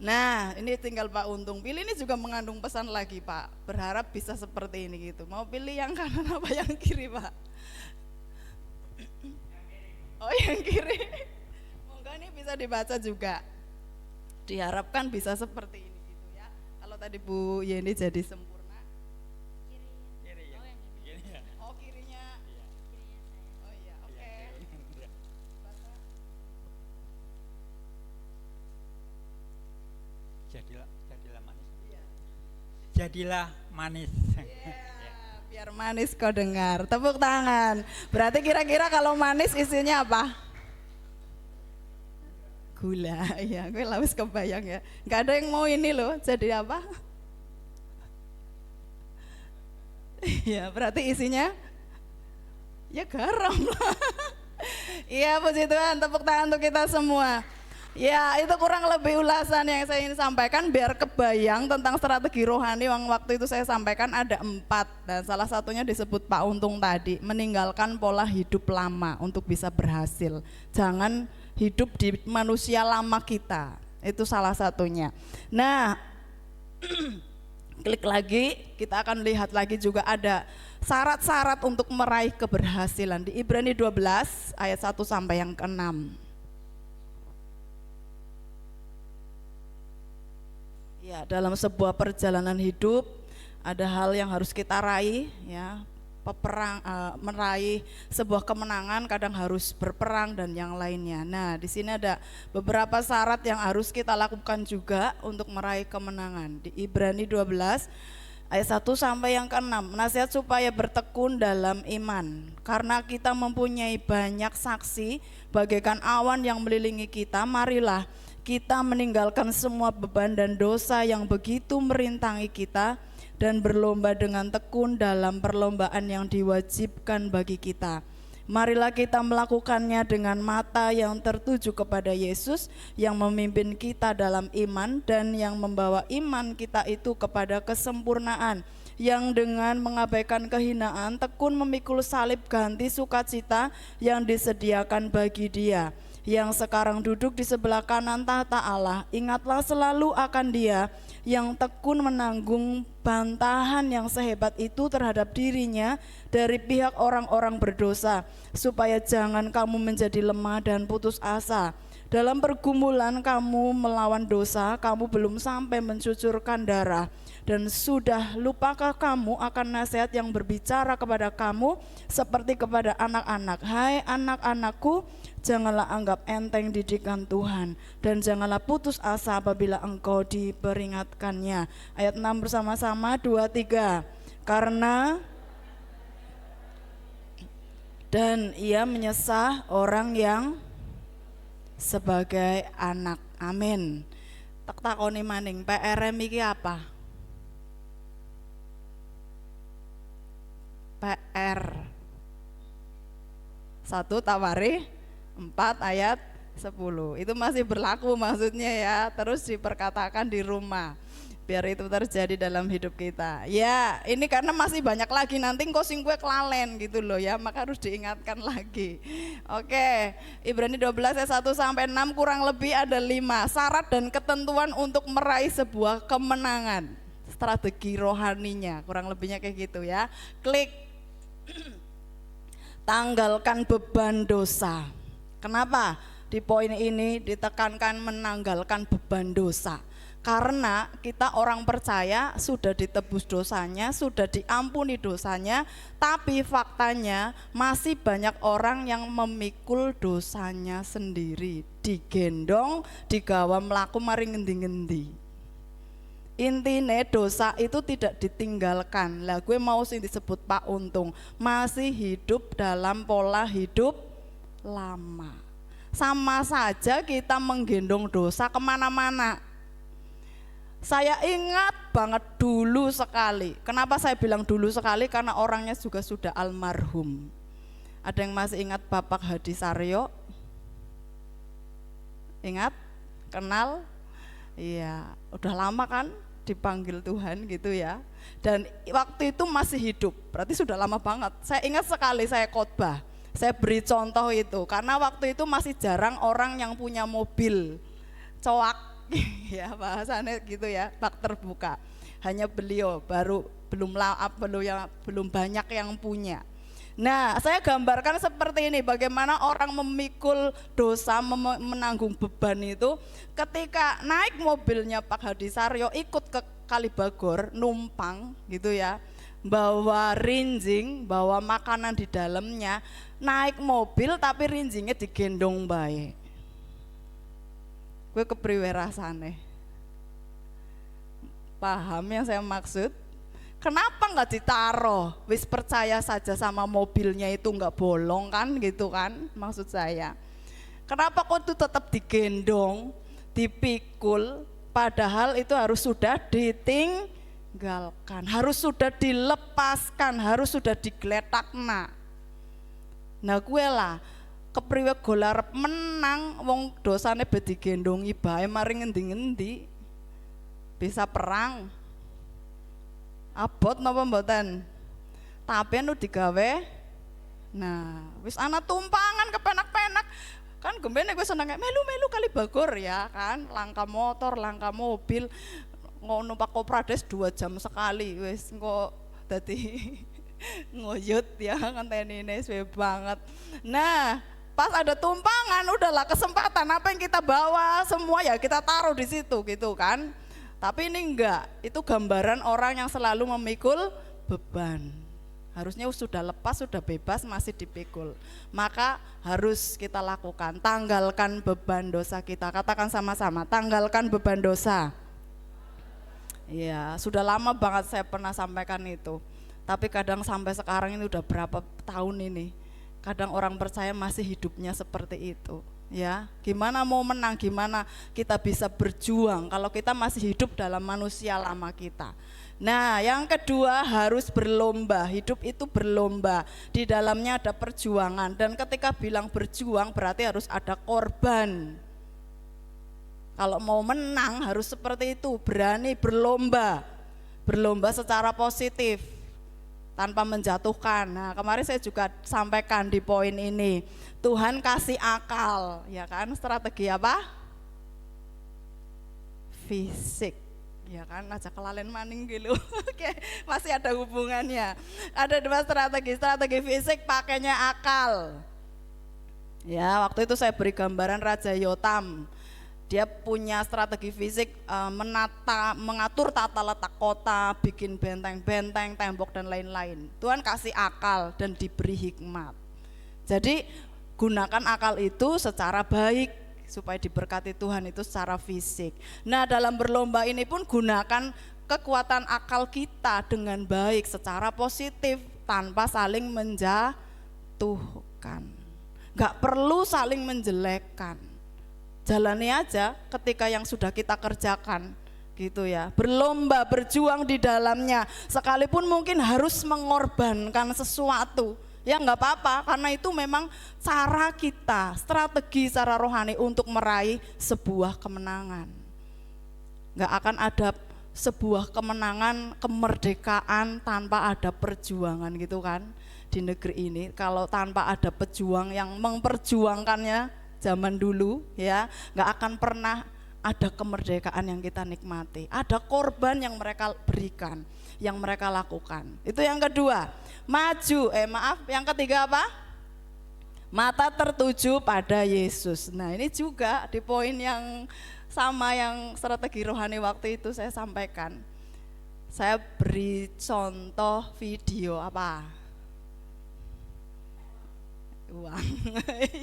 Speaker 4: Nah, ini tinggal Pak Untung pilih. Ini juga mengandung pesan lagi Pak, berharap bisa seperti ini gitu. Mau pilih yang kanan apa yang kiri Pak? Oh, yang kiri. Moga ini bisa dibaca juga. Diharapkan bisa seperti ini gitu ya. Kalau tadi Bu Yeni jadi sempurna?
Speaker 2: Kiri ya. Kiri ya.
Speaker 4: Oh kirinya. Oh iya, oke.
Speaker 2: Jadilah manis. Jadilah manis.
Speaker 4: Biar manis kau dengar. Tepuk tangan. Berarti kira-kira kalau manis isinya apa? Gula. Ya, gue lawis kebayang ya. Gak ada yang mau ini loh. Jadi apa? Ya, berarti isinya ya garam. Iya, puji Tuhan. Tepuk tangan untuk kita semua. Ya, itu kurang lebih ulasan yang saya ingin sampaikan biar kebayang tentang strategi rohani yang waktu itu saya sampaikan ada 4 dan salah satunya disebut Pak Untung tadi, meninggalkan pola hidup lama untuk bisa berhasil. Jangan hidup di manusia lama kita, itu salah satunya. Nah, klik lagi, kita akan lihat lagi juga ada syarat-syarat untuk meraih keberhasilan di Ibrani 12 ayat 1 sampai yang ke-6. Ya, dalam sebuah perjalanan hidup ada hal yang harus kita raih, ya. Meraih sebuah kemenangan kadang harus berperang dan yang lainnya. Nah, di sini ada beberapa syarat yang harus kita lakukan juga untuk meraih kemenangan. Di Ibrani 12 ayat 1 sampai yang ke-6, nasihat supaya bertekun dalam iman. Karena kita mempunyai banyak saksi bagaikan awan yang melilingi kita, marilah kita meninggalkan semua beban dan dosa yang begitu merintangi kita dan berlomba dengan tekun dalam perlombaan yang diwajibkan bagi kita. Marilah kita melakukannya dengan mata yang tertuju kepada Yesus yang memimpin kita dalam iman dan yang membawa iman kita itu kepada kesempurnaan, yang dengan mengabaikan kehinaan tekun memikul salib ganti sukacita yang disediakan bagi Dia yang sekarang duduk di sebelah kanan tahta Allah. Ingatlah selalu akan Dia yang tekun menanggung bantahan yang sehebat itu terhadap dirinya dari pihak orang-orang berdosa, supaya jangan kamu menjadi lemah dan putus asa. Dalam pergumulan kamu melawan dosa, kamu belum sampai mencucurkan darah. Dan sudah lupakah kamu akan nasihat yang berbicara kepada kamu seperti kepada anak-anak? Hai anak-anakku, janganlah anggap enteng didikan Tuhan dan janganlah putus asa apabila engkau diperingatkannya. Ayat 6 bersama-sama, 2, 3. Karena dan ia menyesah orang yang sebagai anak. Amin. Tak takoni maning, PRM iki apa? PR 1 Tawari 4 ayat 10. Itu masih berlaku maksudnya ya. Terus diperkatakan di rumah biar itu terjadi dalam hidup kita. Ya, ini karena masih banyak lagi nanti engko sing kowe kelalen gitu loh ya, maka harus diingatkan lagi. Oke, Ibrani 12 ayat 1 sampai 6 kurang lebih ada 5 syarat dan ketentuan untuk meraih sebuah kemenangan. Strategi rohaninya kurang lebihnya kayak gitu ya. Klik. Tanggalkan beban dosa. Kenapa di poin ini ditekankan menanggalkan beban dosa? Karena kita orang percaya sudah ditebus dosanya, sudah diampuni dosanya, tapi faktanya masih banyak orang yang memikul dosanya sendiri, digendong, digawa melaku mari ngendi-ngendi. Intine dosa itu tidak ditinggalkan. Lah gue mau sing disebut Pak Untung, masih hidup dalam pola hidup lama. Sama saja kita menggendong dosa kemana-mana. Saya ingat banget dulu sekali. Kenapa saya bilang dulu sekali? Karena orangnya juga sudah almarhum. Ada yang masih ingat Bapak Hadi Saryo? Ingat? Kenal? Iya, udah lama kan dipanggil Tuhan gitu ya. Dan waktu itu masih hidup, berarti sudah lama banget. Saya ingat sekali saya khotbah, saya beri contoh itu, karena waktu itu masih jarang orang yang punya mobil coak, ya bahasannya gitu ya, bak terbuka. Hanya beliau baru belum banyak yang punya. Nah, saya gambarkan seperti ini, bagaimana orang memikul dosa, menanggung beban itu. Ketika naik mobilnya Pak Hadi Saryo, ikut ke Kalibagor numpang gitu ya, bawa rinjing, bawa makanan di dalamnya, naik mobil tapi rinjingnya digendong baik. Gue kepriwe rasane? Paham yang saya maksud? Kenapa nggak ditaruh? Wis percaya saja sama mobilnya itu nggak bolong kan gitu kan maksud saya. Kenapa kok itu tetap digendong, dipikul, padahal itu harus sudah ditinggalkan, harus sudah dilepaskan, harus sudah digletakna. Nah gue lah kepriwe golarep menang wong dosane be digendongi bae mari ngendi-ngendi. Bisa perang. Abot napa mboten? Tapi anu digawe. Nah, wis ana tumpangan kepenak-penak. Kan gembene gue seneng melu-melu Kalibagor ya kan, langka motor, langka mobil, numpak Koprades 2 jam sekali wis engko dadi ngoyot ya ngentenine suwe banget. Nah, pas ada tumpangan udahlah kesempatan apa yang kita bawa semua ya kita taruh di situ gitu kan. Tapi ini enggak, itu gambaran orang yang selalu memikul beban. Harusnya sudah lepas, sudah bebas, masih dipikul. Maka harus kita lakukan, tanggalkan beban dosa kita. Katakan sama-sama, tanggalkan beban dosa. Ya, sudah lama banget saya pernah sampaikan itu. Tapi kadang sampai sekarang ini udah berapa tahun ini, kadang orang percaya masih hidupnya seperti itu. Ya, gimana mau menang, gimana kita bisa berjuang kalau kita masih hidup dalam manusia lama kita. Nah, yang kedua harus berlomba. Hidup itu berlomba, di dalamnya ada perjuangan. Dan ketika bilang berjuang berarti harus ada korban. Kalau mau menang harus seperti itu, berani berlomba. Berlomba secara positif, tanpa menjatuhkan. Nah, kemarin saya juga sampaikan di poin ini, Tuhan kasih akal, ya kan, strategi apa? Fisik, ya kan, aja kelalen maning gitu. Oke, masih ada hubungannya. Ada 2 strategi fisik pakainya akal. Ya, waktu itu saya beri gambaran Raja Yotam. Dia punya strategi fisik, mengatur tata letak kota, bikin benteng-benteng, tembok dan lain-lain. Tuhan kasih akal dan diberi hikmat. Jadi gunakan akal itu secara baik supaya diberkati Tuhan itu secara fisik. Nah, dalam berlomba ini pun gunakan kekuatan akal kita dengan baik secara positif tanpa saling menjatuhkan. Gak perlu saling menjelekkan. Jalani aja ketika yang sudah kita kerjakan gitu ya. Berlomba, berjuang di dalamnya, sekalipun mungkin harus mengorbankan sesuatu. Ya enggak apa-apa, karena itu memang cara kita, strategi secara rohani untuk meraih sebuah kemenangan. Enggak akan ada sebuah kemenangan, kemerdekaan tanpa ada perjuangan gitu kan di negeri ini. Kalau tanpa ada pejuang yang memperjuangkannya zaman dulu ya, enggak akan pernah ada kemerdekaan yang kita nikmati. Ada korban yang mereka berikan, yang mereka lakukan. Itu yang kedua. Yang ketiga apa? Mata tertuju pada Yesus. Nah, ini juga di poin yang sama yang strategi rohani waktu itu saya sampaikan. Saya beri contoh video apa? Uang.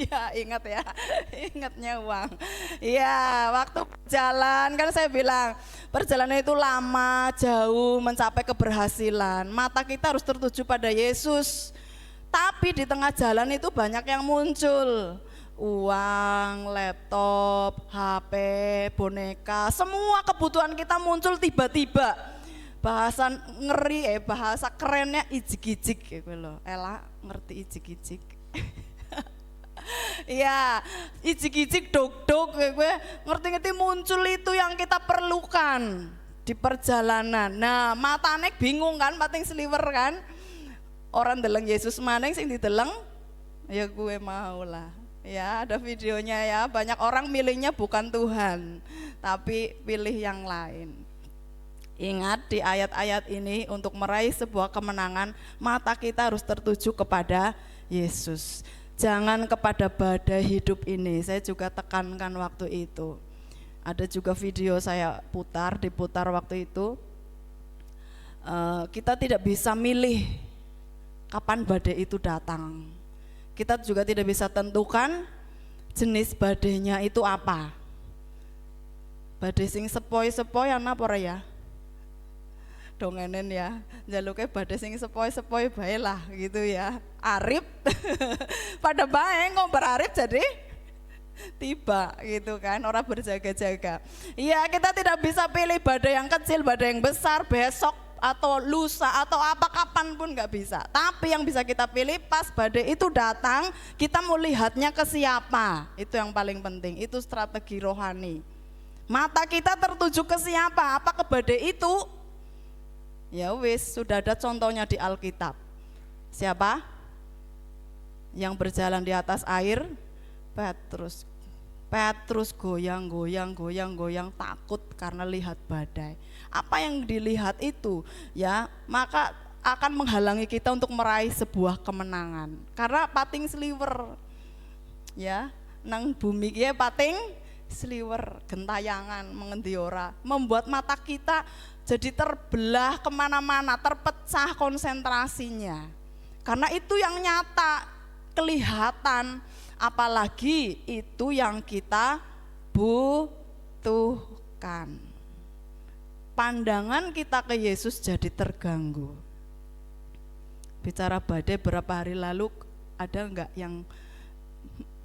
Speaker 4: Ya, ingat ya. Ingatnya uang. Ya, waktu jalan kan saya bilang, perjalanan itu lama, jauh mencapai keberhasilan. Mata kita harus tertuju pada Yesus. Tapi di tengah jalan itu banyak yang muncul. Uang, laptop, HP, boneka, semua kebutuhan kita muncul tiba-tiba. Bahasa ngeri bahasa kerennya ijik-ijik gitu loh. Ella ngerti ijik-ijik? Ya, ijik-ijik dog-dog gue ngerti-ngerti muncul itu yang kita perlukan di perjalanan. Nah, matane bingung kan, pating sliver kan. Orang deleng Yesus maneng sing dideleng ya gue mau lah. Ya, ada videonya ya. Banyak orang milihnya bukan Tuhan, tapi pilih yang lain. Ingat di ayat-ayat ini untuk meraih sebuah kemenangan, mata kita harus tertuju kepada Yesus. Jangan kepada badai hidup ini. Saya juga tekankan waktu itu. Ada juga video saya diputar waktu itu. kita tidak bisa milih kapan badai itu datang. Kita juga tidak bisa tentukan jenis badainya itu apa. Badai sing sepoi-sepoi ana apa ora ya? Dongenen ya, njaluke badai sing sepoi-sepoi bae lah gitu ya. Arip pada bae ngomber arip jadi tiba gitu kan, orang berjaga-jaga. Iya, kita tidak bisa pilih badai yang kecil, badai yang besar, besok atau lusa atau apa kapanpun nggak bisa. Tapi yang bisa kita pilih pas badai itu datang, kita mau lihatnya ke siapa. Itu yang paling penting, itu strategi rohani. Mata kita tertuju ke siapa? Apa ke badai itu? Ya wis, sudah ada contohnya di Alkitab. Siapa? Yang berjalan di atas air? Petrus goyang takut karena lihat badai. Apa yang dilihat itu ya, maka akan menghalangi kita untuk meraih sebuah kemenangan. Karena pating sliwer ya, nang bumi kia pating sliwer, gentayangan mengendi ora, membuat mata kita jadi terbelah kemana-mana, terpecah konsentrasinya. Karena itu yang nyata, kelihatan, apalagi itu yang kita butuhkan. Pandangan kita ke Yesus jadi terganggu. Bicara badai, berapa hari lalu ada enggak yang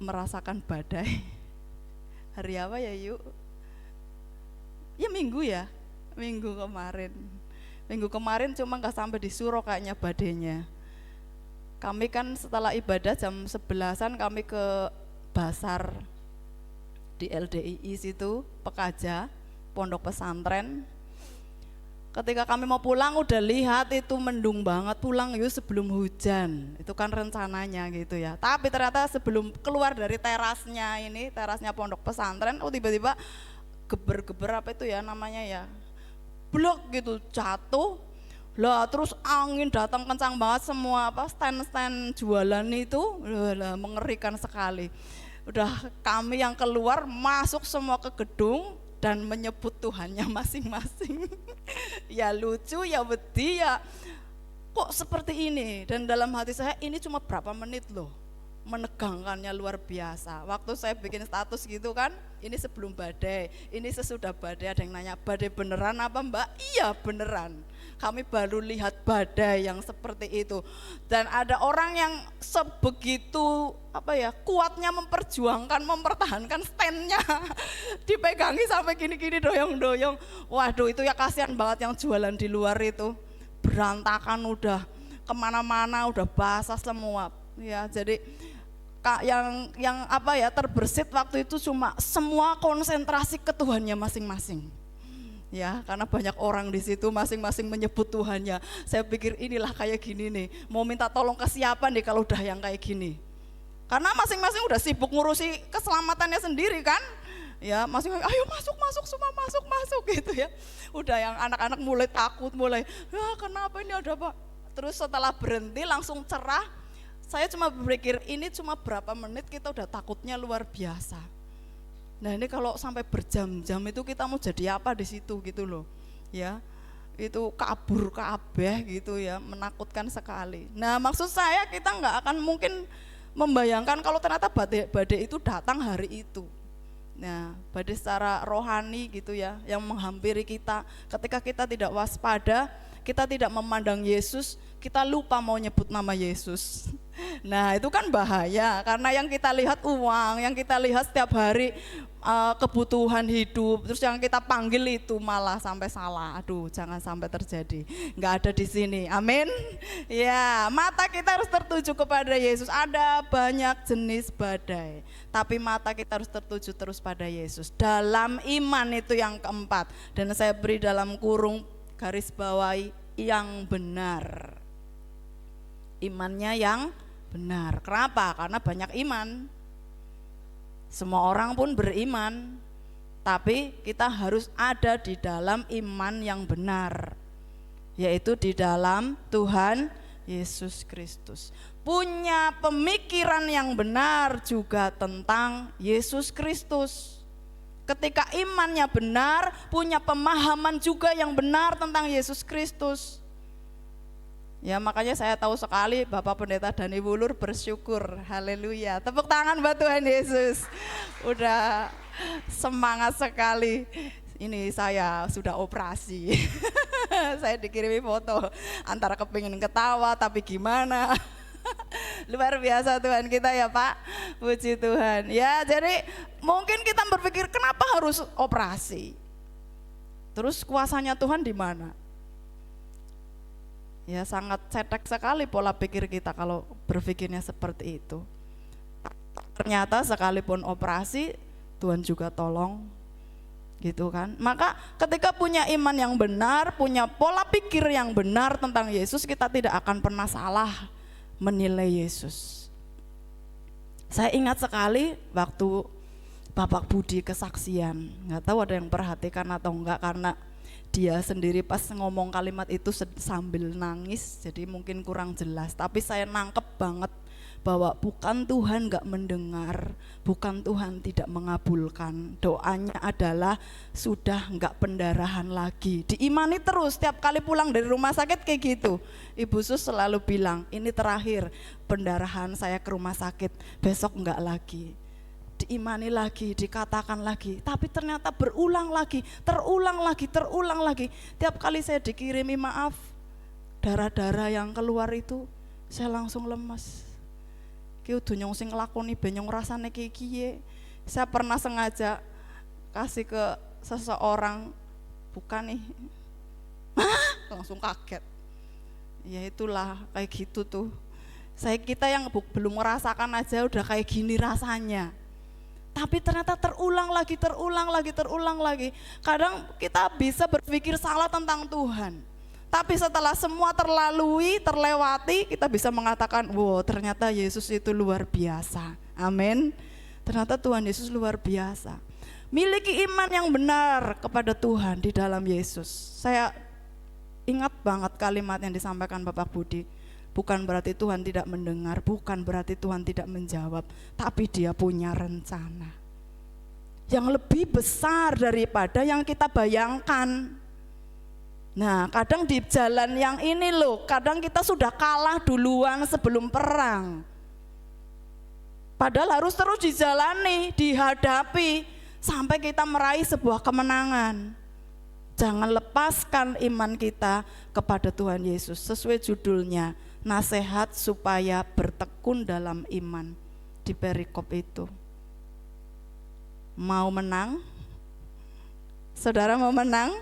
Speaker 4: merasakan badai? Hari apa ya yuk? Ya minggu ya, minggu kemarin cuma nggak sampai di Suro kayaknya badainya. Kami kan setelah ibadah jam 11-an kami ke Basar di LDII situ, Pekaja, pondok pesantren. Ketika kami mau pulang udah lihat itu mendung banget, pulang yuk sebelum hujan, itu kan rencananya gitu ya. Tapi ternyata sebelum keluar dari terasnya ini, terasnya pondok pesantren, tiba-tiba geber-geber apa itu ya namanya ya, blok gitu jatuh. Lah terus angin datang kencang banget, semua apa stand-stand jualan itu lah, mengerikan sekali. Udah kami yang keluar masuk semua ke gedung dan menyebut Tuhannya masing-masing. Ya lucu, ya wedi, ya kok seperti ini. Dan dalam hati saya ini cuma berapa menit loh, menegangkannya luar biasa. Waktu saya bikin status gitu kan, ini sebelum badai, ini sesudah badai. Ada yang nanya, badai beneran apa mbak? Iya beneran. Kami baru lihat badai yang seperti itu. Dan ada orang yang sebegitu kuatnya memperjuangkan, mempertahankan standnya, dipegangi sampai gini-gini doyong-doyong. Waduh, itu ya kasihan banget yang jualan di luar itu, berantakan udah kemana-mana, udah basah semua. Ya jadi yang terbersit waktu itu cuma semua konsentrasi ke Tuhannya masing-masing. Ya, karena banyak orang di situ masing-masing menyebut Tuhannya. Saya pikir inilah kayak gini nih, mau minta tolong ke siapa nih kalau udah yang kayak gini. Karena masing-masing udah sibuk ngurusi keselamatannya sendiri kan. Ya, masing-masing ayo masuk semua masuk gitu ya. Udah yang anak-anak mulai takut, kenapa ini ada apa? Terus setelah berhenti langsung cerah. Saya cuma berpikir ini cuma berapa menit kita udah takutnya luar biasa. Nah ini kalau sampai berjam-jam itu kita mau jadi apa di situ gitu loh, ya itu kabur kabeh gitu ya, menakutkan sekali. Nah maksud saya kita nggak akan mungkin membayangkan kalau ternyata badai itu datang hari itu. Nah badai secara rohani gitu ya, yang menghampiri kita ketika kita tidak waspada, kita tidak memandang Yesus, kita lupa mau nyebut nama Yesus. Nah itu kan bahaya, karena yang kita lihat uang, yang kita lihat setiap hari kebutuhan hidup, terus yang kita panggil itu malah sampai salah. Aduh, jangan sampai terjadi. Nggak ada di sini. Amin. Ya, mata kita harus tertuju kepada Yesus. Ada banyak jenis badai, tapi mata kita harus tertuju terus pada Yesus. Dalam iman itu yang keempat. Dan saya beri dalam kurung garis bawahi yang benar. Imannya yang benar. Kenapa? Karena banyak iman. Semua orang pun beriman, tapi kita harus ada di dalam iman yang benar, yaitu di dalam Tuhan Yesus Kristus. Punya pemikiran yang benar juga tentang Yesus Kristus. Ketika imannya benar, punya pemahaman juga yang benar tentang Yesus Kristus. Ya makanya saya tahu sekali Bapak Pendeta Dani Wulur bersyukur. Haleluya. Tepuk tangan buat Tuhan Yesus. Udah semangat sekali. Ini saya sudah operasi. Saya dikirimi foto antara kepingin ketawa tapi gimana. Luar biasa Tuhan kita ya Pak. Puji Tuhan. Ya jadi mungkin kita berpikir kenapa harus operasi? Terus kuasanya Tuhan di mana? Ya sangat cetek sekali pola pikir kita kalau berpikirnya seperti itu. Ternyata sekalipun operasi Tuhan juga tolong gitu kan. Maka ketika punya iman yang benar, punya pola pikir yang benar tentang Yesus, kita tidak akan pernah salah menilai Yesus. Saya ingat sekali waktu Bapak Budi kesaksian, nggak tahu ada yang perhatikan atau enggak, karena dia sendiri pas ngomong kalimat itu sambil nangis, jadi mungkin kurang jelas. Tapi saya nangkep banget bahwa bukan Tuhan gak mendengar, bukan Tuhan tidak mengabulkan. Doanya adalah sudah gak pendarahan lagi. Diimani terus, setiap kali pulang dari rumah sakit kayak gitu. Ibu Sus selalu bilang, ini terakhir pendarahan saya ke rumah sakit, besok gak lagi. Diimani lagi, dikatakan lagi, tapi ternyata berulang lagi, terulang lagi. Tiap kali saya dikirimi maaf, darah-darah yang keluar itu, saya langsung lemes. Ki udah nyong sing nglakoni benyong rasane kiye. Saya pernah sengaja kasih ke seseorang, bukan nih, langsung kaget. Ya itulah kayak gitu tuh. Kita yang belum merasakan aja udah kayak gini rasanya. Tapi ternyata terulang lagi. Kadang kita bisa berpikir salah tentang Tuhan. Tapi setelah semua terlewati, kita bisa mengatakan, wow ternyata Yesus itu luar biasa. Amin. Ternyata Tuhan Yesus luar biasa. Miliki iman yang benar kepada Tuhan di dalam Yesus. Saya ingat banget kalimat yang disampaikan Bapak Budi. Bukan berarti Tuhan tidak mendengar, bukan berarti Tuhan tidak menjawab, tapi Dia punya rencana yang lebih besar daripada yang kita bayangkan. Nah, kadang di jalan yang ini loh, kadang kita sudah kalah duluan sebelum perang. Padahal harus terus dijalani, dihadapi sampai kita meraih sebuah kemenangan. Jangan lepaskan iman kita kepada Tuhan Yesus. Sesuai judulnya, nasihat supaya bertekun dalam iman, di perikop itu. Mau menang? Saudara mau menang?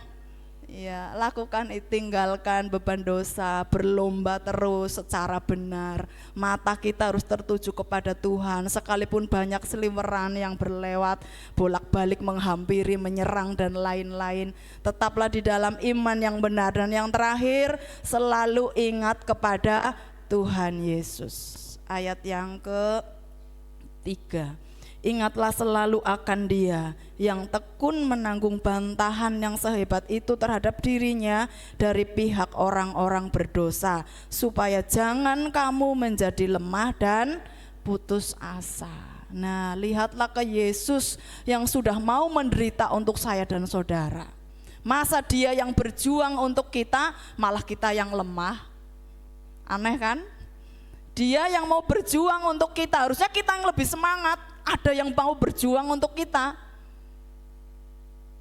Speaker 4: Ya, lakukan, tinggalkan beban dosa, berlomba terus secara benar. Mata kita harus tertuju kepada Tuhan, sekalipun banyak seliweran yang berlewat, bolak-balik menghampiri, menyerang dan lain-lain. Tetaplah di dalam iman yang benar, dan yang terakhir, selalu ingat kepada Tuhan Yesus. Ayat yang ketiga. Ingatlah selalu akan Dia yang tekun menanggung bantahan yang sehebat itu terhadap dirinya dari pihak orang-orang berdosa, supaya jangan kamu menjadi lemah dan putus asa. Nah, lihatlah ke Yesus yang sudah mau menderita untuk saya dan saudara. Masa Dia yang berjuang untuk kita, malah kita yang lemah? Aneh kan? Dia yang mau berjuang untuk kita, harusnya kita yang lebih semangat. Ada yang mau berjuang untuk kita.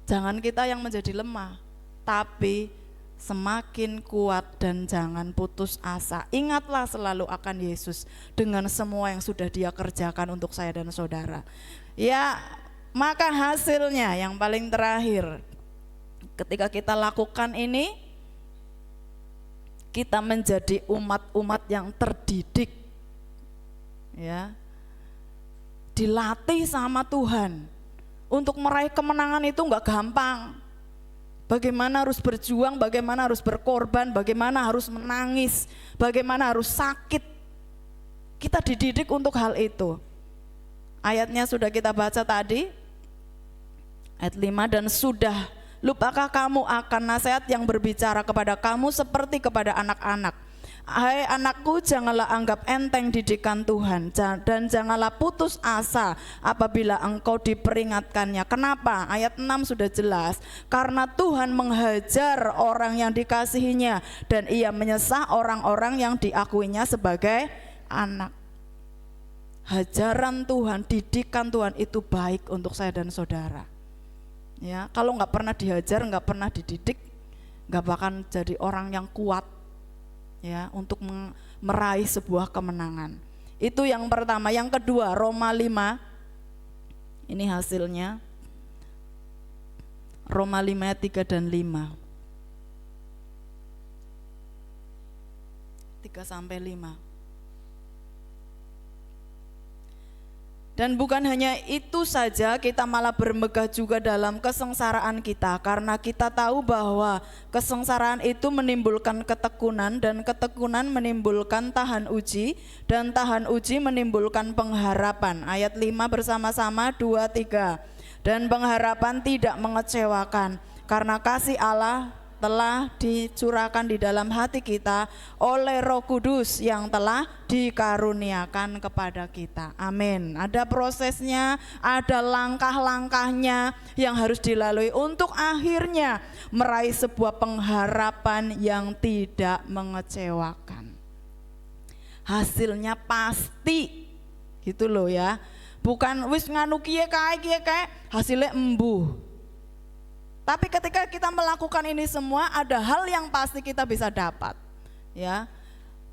Speaker 4: Jangan kita yang menjadi lemah, tapi semakin kuat dan jangan putus asa. Ingatlah selalu akan Yesus dengan semua yang sudah Dia kerjakan untuk saya dan saudara. Ya, maka hasilnya yang paling terakhir, ketika kita lakukan ini, kita menjadi umat-umat yang terdidik. Ya. Dilatih sama Tuhan. Untuk meraih kemenangan itu enggak gampang. Bagaimana harus berjuang, bagaimana harus berkorban, bagaimana harus menangis, bagaimana harus sakit. Kita dididik untuk hal itu. Ayatnya sudah kita baca tadi. Ayat 5, dan sudah lupakah kamu akan nasihat yang berbicara kepada kamu seperti kepada anak-anak. Hai anakku, janganlah anggap enteng didikan Tuhan dan janganlah putus asa apabila engkau diperingatkannya. Kenapa? Ayat 6 sudah jelas. Karena Tuhan menghajar orang yang dikasihinya dan ia menyesah orang-orang yang diakuinya sebagai anak. Hajaran Tuhan, didikan Tuhan itu baik untuk saya dan saudara. Ya, kalau nggak pernah dihajar, nggak pernah dididik, nggak bakal jadi orang yang kuat. Ya, untuk meraih sebuah kemenangan. Itu yang pertama. Yang kedua, Roma 5. Ini hasilnya. Roma 5 ayat 3 dan 5. 3 sampai 5. Dan bukan hanya itu saja, kita malah bermegah juga dalam kesengsaraan kita, karena kita tahu bahwa kesengsaraan itu menimbulkan ketekunan, dan ketekunan menimbulkan tahan uji, dan tahan uji menimbulkan pengharapan. Ayat 5 bersama-sama, 2, 3. Dan pengharapan tidak mengecewakan, karena kasih Allah telah dicurahkan di dalam hati kita oleh Roh Kudus yang telah dikaruniakan kepada kita. Amin. Ada prosesnya, ada langkah-langkahnya yang harus dilalui untuk akhirnya meraih sebuah pengharapan yang tidak mengecewakan. Hasilnya pasti, gitu loh ya. Bukan wis nganu kiye kae hasilnya embuh. Tapi ketika kita melakukan ini semua, ada hal yang pasti kita bisa dapat, ya.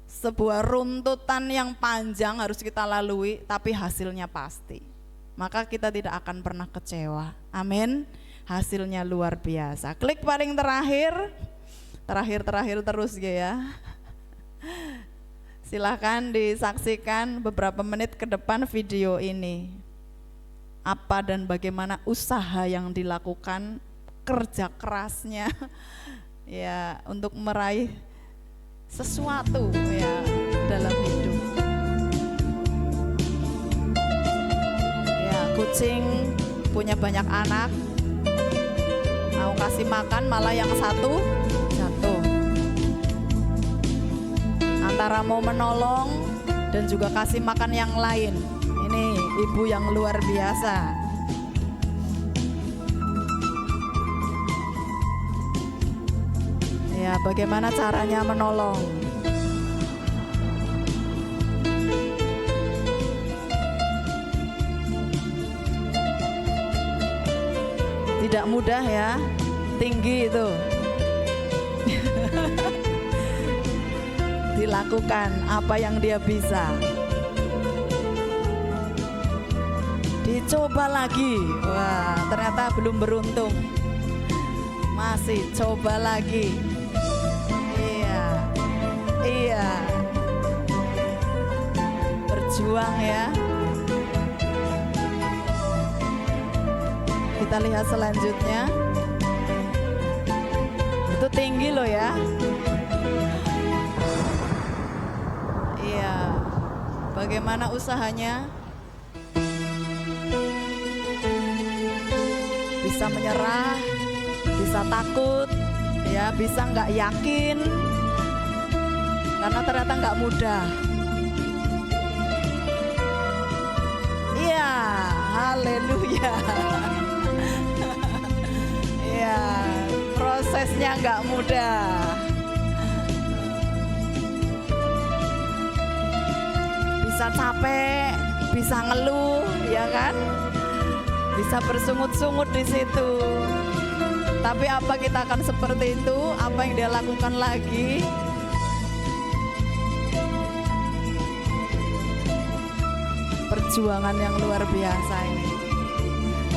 Speaker 4: Sebuah runtutan yang panjang harus kita lalui, tapi hasilnya pasti. Maka kita tidak akan pernah kecewa. Amin. Hasilnya luar biasa. Klik paling terakhir terus ya. Silahkan disaksikan beberapa menit ke depan video ini. Apa dan bagaimana usaha yang dilakukan, kerja kerasnya ya untuk meraih sesuatu ya dalam hidup. Ya, kucing punya banyak anak, mau kasih makan malah yang satu jatuh. Antara mau menolong dan juga kasih makan yang lain. Ini ibu yang luar biasa. Ya, bagaimana caranya menolong? Tidak mudah ya, tinggi itu. Dilakukan apa yang dia bisa. Dicoba lagi. Wah, ternyata belum beruntung. Masih coba lagi. Iya, berjuang ya. Kita lihat selanjutnya. Itu tinggi loh ya. Iya, bagaimana usahanya? Bisa menyerah, bisa takut, ya, bisa nggak yakin. Karena ternyata nggak mudah. Iya, haleluya. Iya, prosesnya nggak mudah. Bisa capek, bisa ngeluh, ya kan? Bisa bersungut-sungut di situ. Tapi apa kita akan seperti itu? Apa yang dia lakukan lagi? Perjuangan yang luar biasa ini.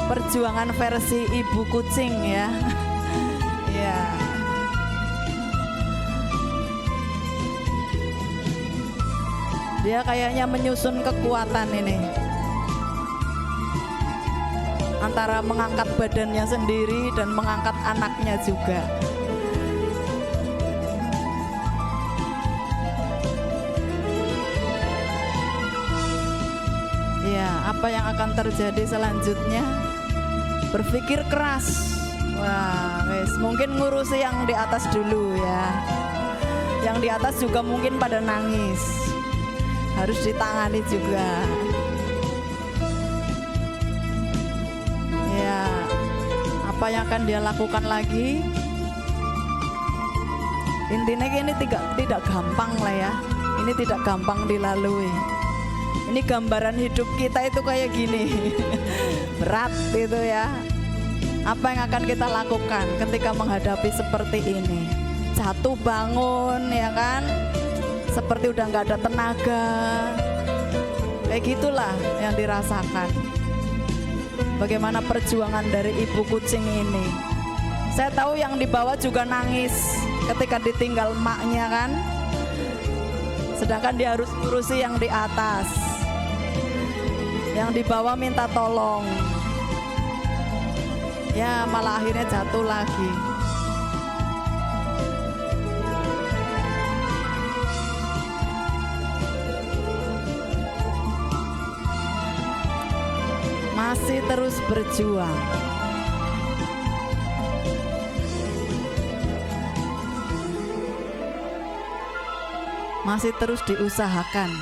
Speaker 4: Perjuangan versi ibu kucing ya. Ya. Dia kayaknya menyusun kekuatan ini. Antara mengangkat badannya sendiri dan mengangkat anaknya juga. Apa yang akan terjadi selanjutnya? Berpikir keras. Wah, wes mungkin ngurusi yang di atas dulu ya. Yang di atas juga mungkin pada nangis, harus ditangani juga. Ya, apa yang akan dia lakukan lagi? Intinya ini tidak gampang lah ya. Ini tidak gampang dilalui. Ini gambaran hidup kita itu kayak gini. Berat itu ya. Apa yang akan kita lakukan ketika menghadapi seperti ini? Jatuh bangun ya kan? Seperti udah nggak ada tenaga. Kayak gitulah yang dirasakan. Bagaimana perjuangan dari ibu kucing ini. Saya tahu yang di bawah juga nangis ketika ditinggal emaknya kan. Sedangkan dia harus ngurusi yang di atas. Yang di bawah minta tolong. Ya malah akhirnya jatuh lagi. Masih terus berjuang. Masih terus diusahakan.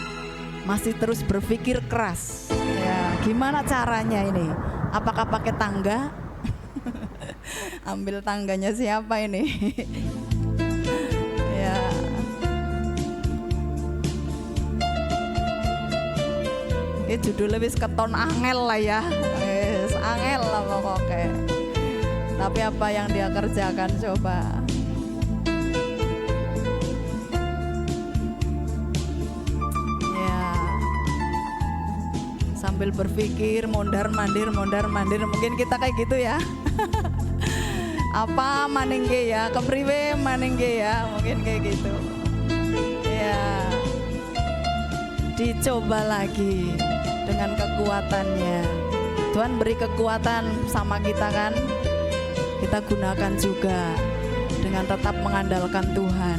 Speaker 4: Masih terus berpikir keras. Ya, gimana caranya ini? Apakah pakai tangga? Ambil tangganya siapa ini? Ya. Ini judulnya wis keton angel lah ya. Wis angel lah pokoknya. Tapi apa yang dia kerjakan coba? Ya. Sambil berpikir mondar-mandir, mungkin kita kayak gitu ya. Apa manengge ya, kepriwe manengge ya, mungkin kayak gitu. Ya. Dicoba lagi dengan kekuatannya. Tuhan beri kekuatan sama kita kan. Kita gunakan juga dengan tetap mengandalkan Tuhan.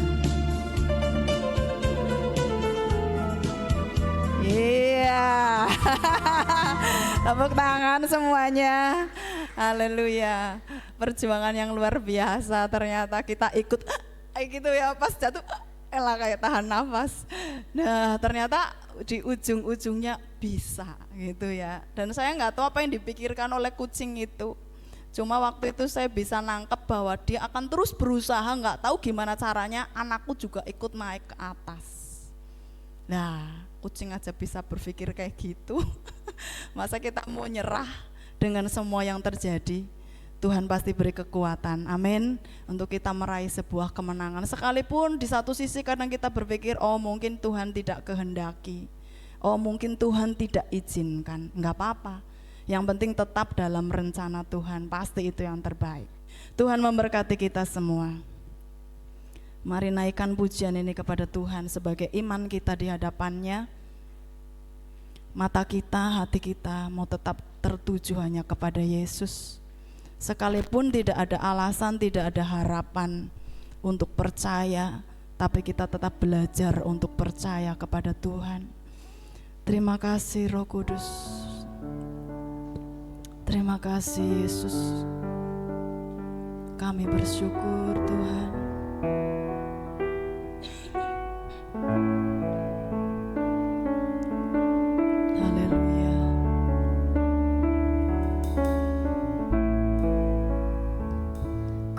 Speaker 4: Iya. Tepuk tangan semuanya. Haleluya. Perjuangan yang luar biasa. Ternyata kita ikut kayak gitu ya, pas jatuh elah kayak tahan nafas. Nah ternyata di ujung-ujungnya bisa gitu ya. Dan saya nggak tahu apa yang dipikirkan oleh kucing itu. Cuma waktu itu saya bisa nangkep bahwa dia akan terus berusaha, nggak tahu gimana caranya anakku juga ikut naik ke atas. Nah kucing aja bisa berpikir kayak gitu. Masa kita mau nyerah dengan semua yang terjadi? Tuhan pasti beri kekuatan, amin, untuk kita meraih sebuah kemenangan. Sekalipun di satu sisi kadang kita berpikir, oh mungkin Tuhan tidak kehendaki, oh mungkin Tuhan tidak izinkan, enggak apa-apa. Yang penting tetap dalam rencana Tuhan, pasti itu yang terbaik. Tuhan memberkati kita semua. Mari naikkan pujian ini kepada Tuhan sebagai iman kita di hadapannya. Mata kita, hati kita mau tetap tertuju hanya kepada Yesus. Sekalipun tidak ada alasan, tidak ada harapan untuk percaya, tapi kita tetap belajar untuk percaya kepada Tuhan. Terima kasih Roh Kudus. Terima kasih Yesus. Kami bersyukur Tuhan.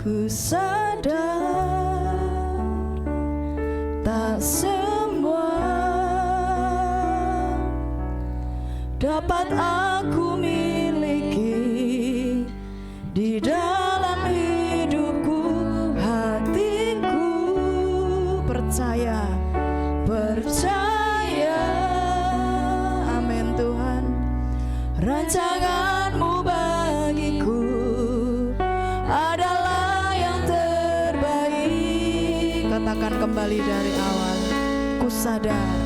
Speaker 4: Ku sadar tak semua dapat aku miliki di dalam hidupku, hatiku percaya, amin Tuhan, rancangan-Mu bagiku adalah katakan kembali dari awal. Ku sadar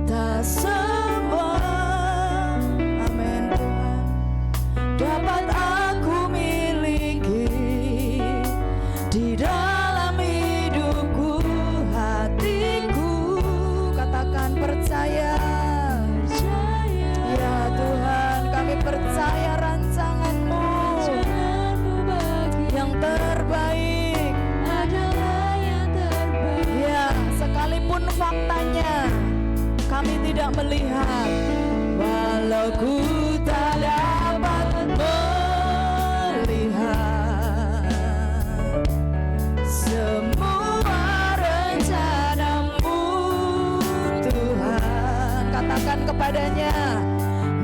Speaker 4: tak semua, amin Tuhan, dapat aku miliki di dalam hidupku, hatiku katakan percaya. Ya Tuhan, kami percaya rancangan-Mu faktanya kami tidak melihat, walau ku tak dapat melihat semua rencana-Mu Tuhan. Katakan kepadanya,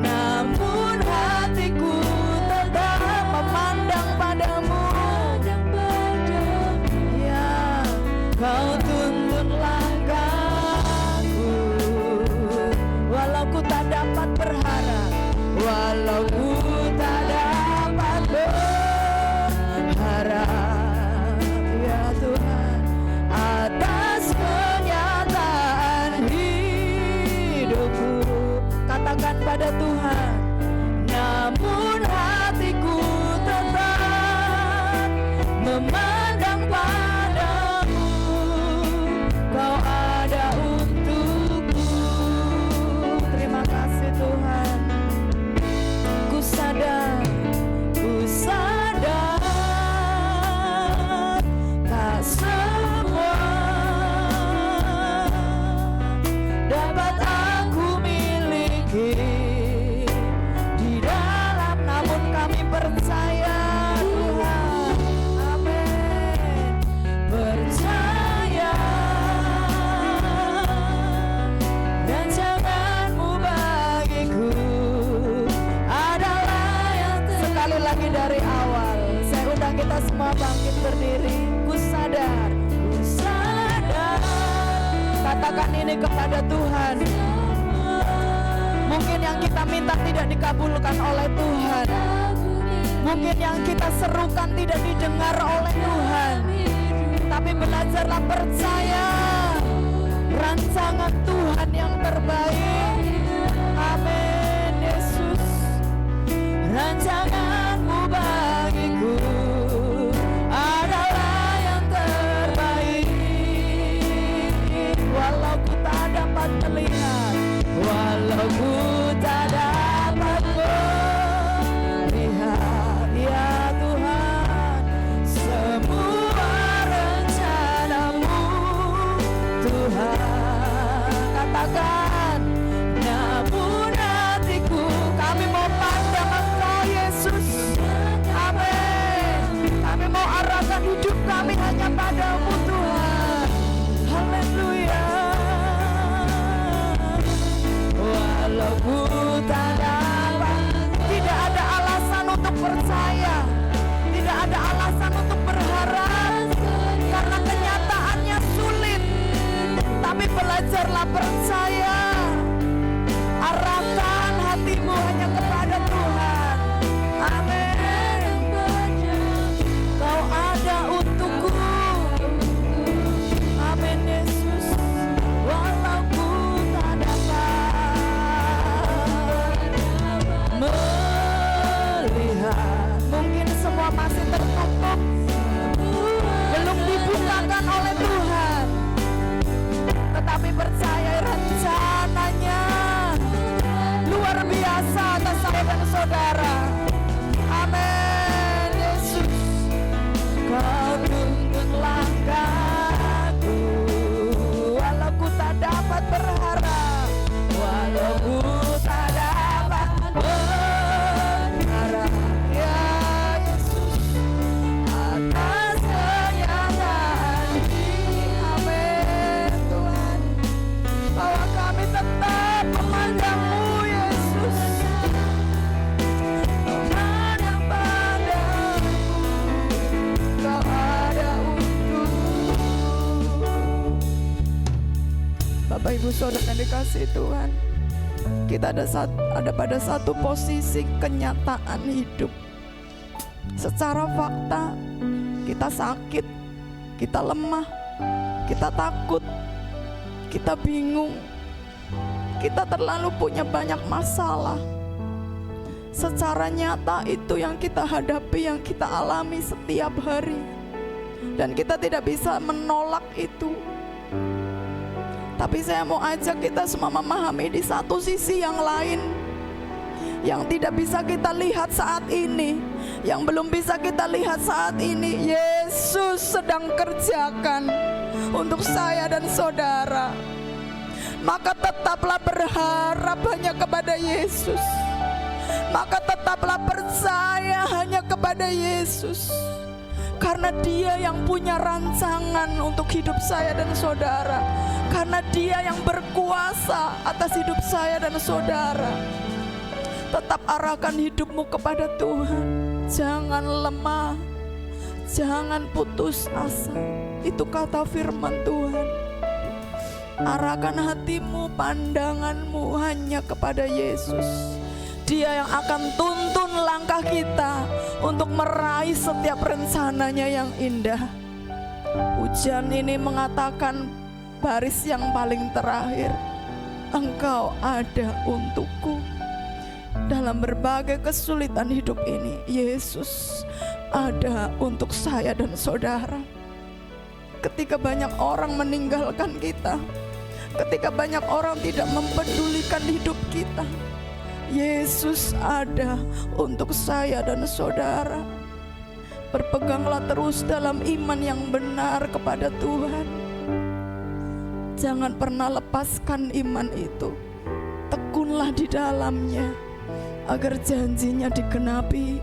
Speaker 4: namun hatiku tetap memandang padamu. Ya, Kau tuntun langkahku, walau ku tak dapat berharap, walau ku tak dapat berharap, ya Tuhan, atas kenyataan hidupku. Katakan pada Tuhan, namun hatiku tetap memandang padamu. Kau ada untukku. Terima kasih Tuhan. Ku sadar tak semua dapat aku miliki di dalam, namun kami percaya Tuhan. Amin. Percaya rancangan-Mu bagiku adalah yang sekali lagi dari awal. Saya undang kita semua bangkit berdiri. Ku sadar. Katakan ini kepada Tuhan. Mungkin yang kita minta tidak dikabulkan oleh Tuhan. Mungkin yang kita serukan tidak didengar oleh Tuhan. Tapi belajarlah percaya rancangan Tuhan yang terbaik. Amin Yesus. Rancangan-Mu bagiku adalah yang terbaik. Walau ku tak dapat melihat, walau ku tak dapat melihat, ya Tuhan, semua rencana-Mu Tuhan. Katakan, namun hatiku, kami mau pandang Engkau Yesus. Amin. Kami mau arahkan hidup kami hanya padamu Tuhan. Haleluya. Walau ku tak dapat, tidak ada alasan untuk percaya, tidak ada alasan untuk berharap, karena kenyataannya sulit. Tapi belajarlah percaya, arahkan hatimu hanya kepada Tuhan. Amin. Kau ada untukku. Amin Yesus. Walau ku tak dapat melihat, mungkin semua masih tertutup, belum dibukakan oleh Tuhan. Tetapi percaya rencananya luar biasa atas saya dan saudara. Amin Yesus. Kau tuntun langkahku, walau ku tak dapat berharap, walau ku tak dapat berharap, ya Yesus, atas kenyataan ini. Amin Tuhan, bahwa kami tetap memandang-Mu Yesus, memandang padamu. Kau ada untukku. Bapak Ibu Saudara yang dikasihi Tuhan, kita ada pada satu posisi kenyataan hidup. Secara fakta kita sakit, kita lemah, kita takut, kita bingung, kita terlalu punya banyak masalah. Secara nyata itu yang kita hadapi, yang kita alami setiap hari, dan kita tidak bisa menolak itu. Tapi saya mau ajak kita semua memahami di satu sisi yang lain, yang tidak bisa kita lihat saat ini, yang belum bisa kita lihat saat ini, Yesus sedang kerjakan untuk saya dan saudara. maka tetaplah berharap hanya kepada Yesus. Maka tetaplah percaya hanya kepada Yesus. Karena Dia yang punya rancangan untuk hidup saya dan saudara. Karena Dia yang berkuasa atas hidup saya dan saudara. Tetap arahkan hidupmu kepada Tuhan. Jangan lemah, jangan putus asa. Itu kata firman Tuhan. Arahkan hatimu, pandanganmu hanya kepada Yesus. Dia yang akan tuntun langkah kita untuk meraih setiap rencananya yang indah. Pujian ini mengatakan baris yang paling terakhir, Engkau ada untukku. Dalam berbagai kesulitan hidup ini, Yesus ada untuk saya dan saudara. Ketika banyak orang meninggalkan kita, ketika banyak orang tidak mempedulikan hidup kita, Yesus ada untuk saya dan saudara. Berpeganglah terus dalam iman yang benar kepada Tuhan. Jangan pernah lepaskan iman itu. Tekunlah di dalamnya agar janjinya digenapi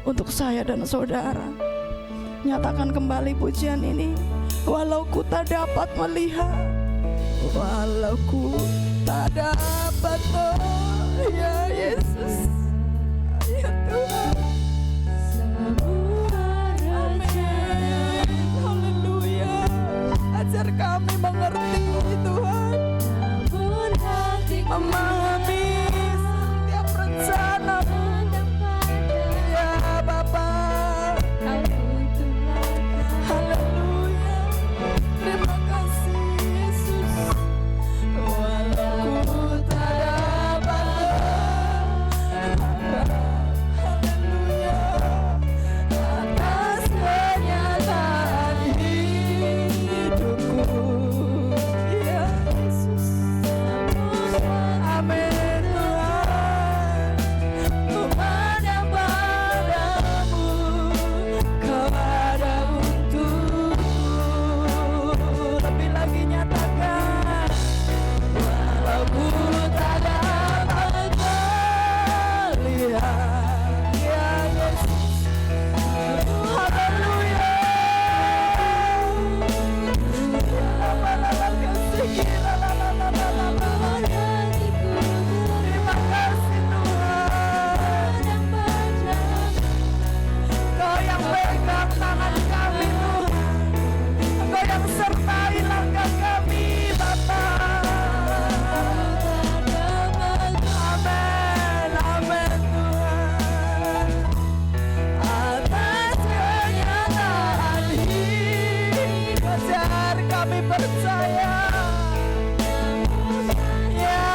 Speaker 4: untuk saya dan saudara. Nyatakan kembali pujian ini. Walau ku tak dapat melihat, walau ku tak dapat, oh ya Yesus, ya Tuhan. Amin. Haleluya. Ajar kami mengerti Tuhan, memahami setiap rencana. Ya Bapa. Haleluya. Terima kasih Yesus. Walau ku tak dapat, haleluya, atas kenyataan hidupku. Ya Yesus. Amin Tuhan. Ku pandang padamu, Kau ada untukku. Lebih lagi nyatakan, walau ku tak dapat melihat, ya Yesus. Haleluya. Terima kasih Tuhan. Kau yang pegang tangan kami Tuhan. Kau yang sertai langkah kami Bapa. Amin, amin Tuhan. Atas kenyataan hidup, ajar kami percaya. Ya,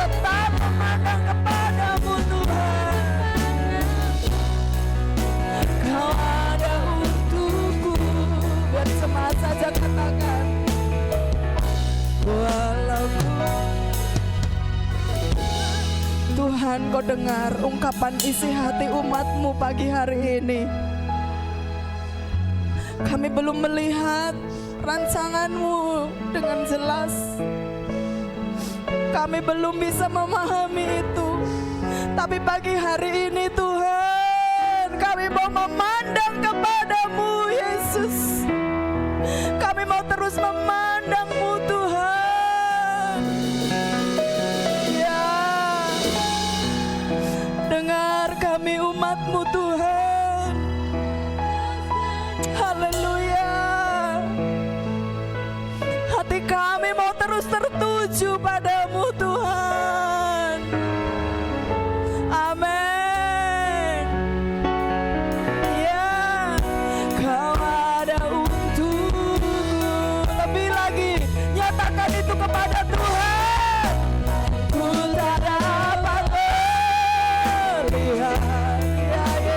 Speaker 4: tetap memandang kepadamu Tuhan. Kau ada untukku. Biar semangat saja katakan, walau Tuhan, Kau dengar ungkapan isi hati umat-Mu pagi hari ini. Kami belum melihat rancangan-Mu dengan jelas. Kami belum bisa memahami itu. Tapi pagi hari ini Tuhan, kami mau memandang kepadamu Yesus. Kami mau terus memandang-Mu Tuhan. Ya, dengar kami umat-Mu Tuhan. Haleluya. Hati kami mau terus tertuju padamu Tuhan. Amin. Ya, Kau ada untukku. Lebih lagi, nyatakan itu kepada Tuhan. Ku tak dapat melihat, ya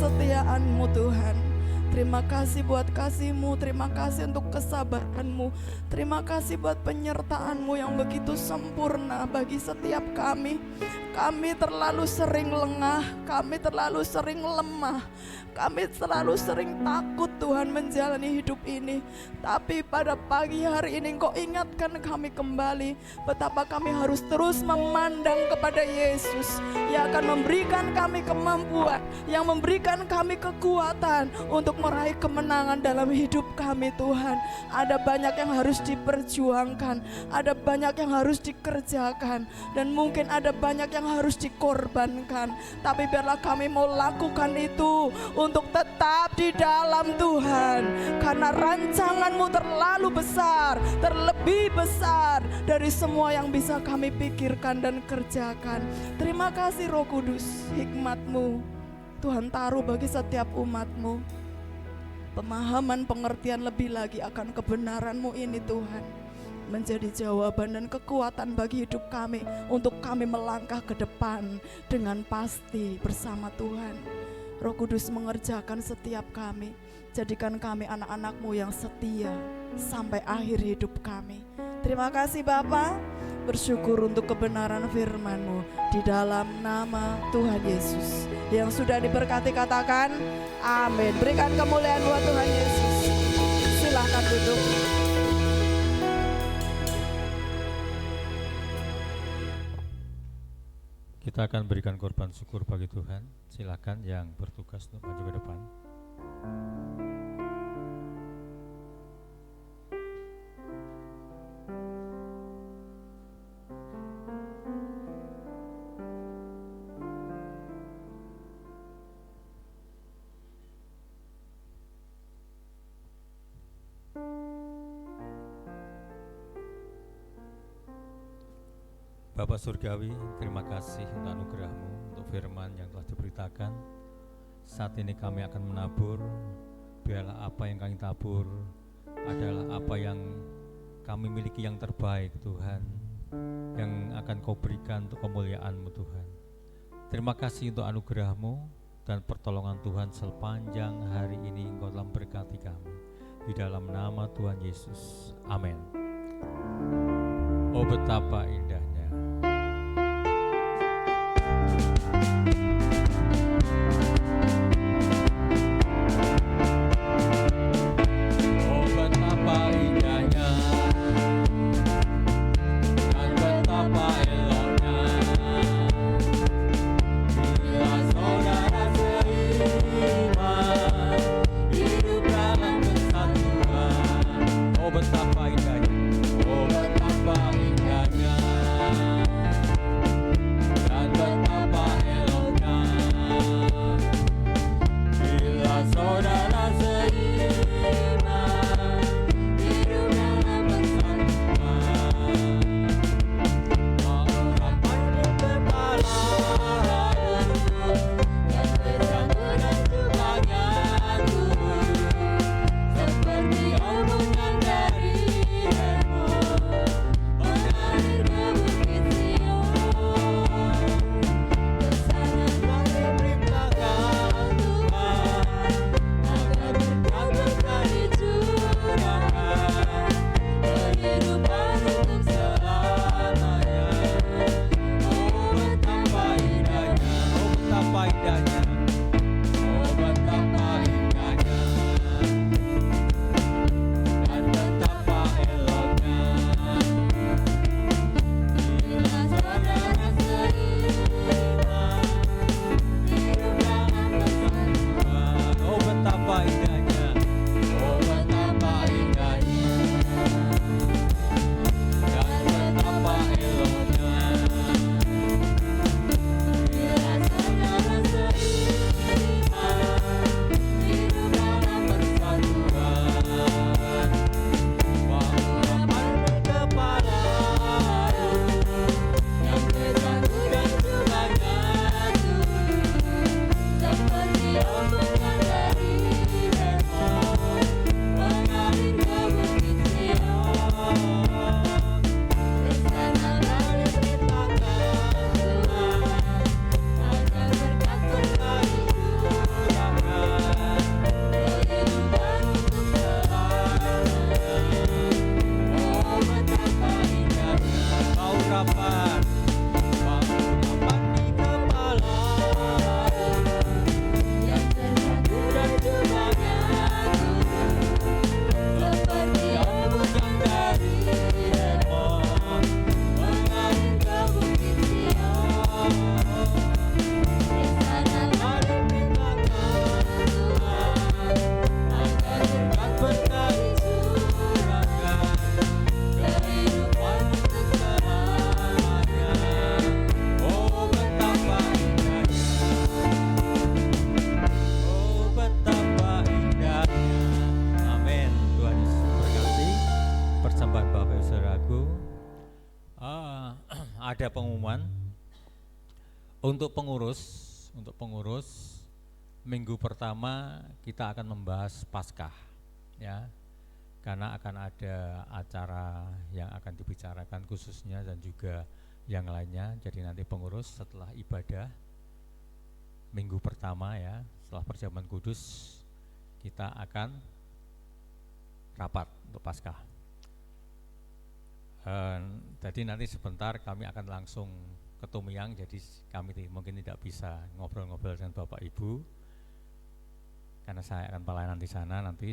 Speaker 4: kesetiaan-Mu Tuhan. Terima kasih buat kasih-Mu, terima kasih untuk kesabaran-Mu, terima kasih buat penyertaan-Mu yang begitu sempurna bagi setiap kami. Kami terlalu sering lengah, kami terlalu sering lemah, kami terlalu sering takut Tuhan menjalani hidup ini. Tapi pada pagi hari ini Engkau ingatkan kami kembali betapa kami harus terus memandang kepada Yesus yang akan memberikan kami kemampuan, yang memberikan kami kekuatan untuk meraih kemenangan dalam hidup kami Tuhan. Ada banyak yang harus diperjuangkan, ada banyak yang harus dikerjakan, dan mungkin ada banyak yang harus dikorbankan. Tapi biarlah kami mau lakukan itu untuk tetap di dalam Tuhan, karena rancangan-Mu terlalu besar, terlebih besar dari semua yang bisa kami pikirkan dan kerjakan. Terima kasih Roh Kudus, hikmat-Mu Tuhan taruh bagi setiap umat-Mu, pemahaman pengertian lebih lagi akan kebenaran-Mu ini Tuhan, menjadi jawaban dan kekuatan bagi hidup kami untuk kami melangkah ke depan dengan pasti bersama Tuhan. Roh Kudus mengerjakan setiap kami, jadikan kami anak-anak-Mu yang setia sampai akhir hidup kami. Terima kasih Bapa, bersyukur untuk kebenaran firman-Mu di dalam nama Tuhan Yesus. Yang sudah diberkati katakan amin. Berikan kemuliaan buat Tuhan Yesus. Silakan duduk.
Speaker 2: Kita akan berikan korban syukur bagi Tuhan. Silakan yang bertugas untuk maju ke depan. Bapak Surgawi, terima kasih untuk anugerah-Mu, untuk firman yang telah diberitakan. Saat ini kami akan menabur, biarlah apa yang kami tabur adalah apa yang kami miliki yang terbaik Tuhan, yang akan Kau berikan untuk kemuliaan-Mu Tuhan. Terima kasih untuk anugerah-Mu dan pertolongan Tuhan sepanjang hari ini. Engkau telah memberkati kami. Di dalam nama Tuhan Yesus, amin. Oh betapa indahnya. Oh betapa indahnya dan betapa eloknya bila saudara seiman hidup dalam kesatuan. Oh betapa indahnya, oh betapa indahnya.
Speaker 6: ada pengumuman untuk pengurus minggu pertama kita akan membahas Paskah, ya, karena akan ada acara yang akan dibicarakan khususnya dan juga yang lainnya. Jadi nanti pengurus setelah ibadah minggu pertama, ya, setelah perjamuan kudus kita akan rapat untuk Paskah. Jadi nanti sebentar kami akan langsung ke Tumiang, jadi kami mungkin tidak bisa ngobrol-ngobrol dengan Bapak Ibu karena saya akan pelayanan di sana nanti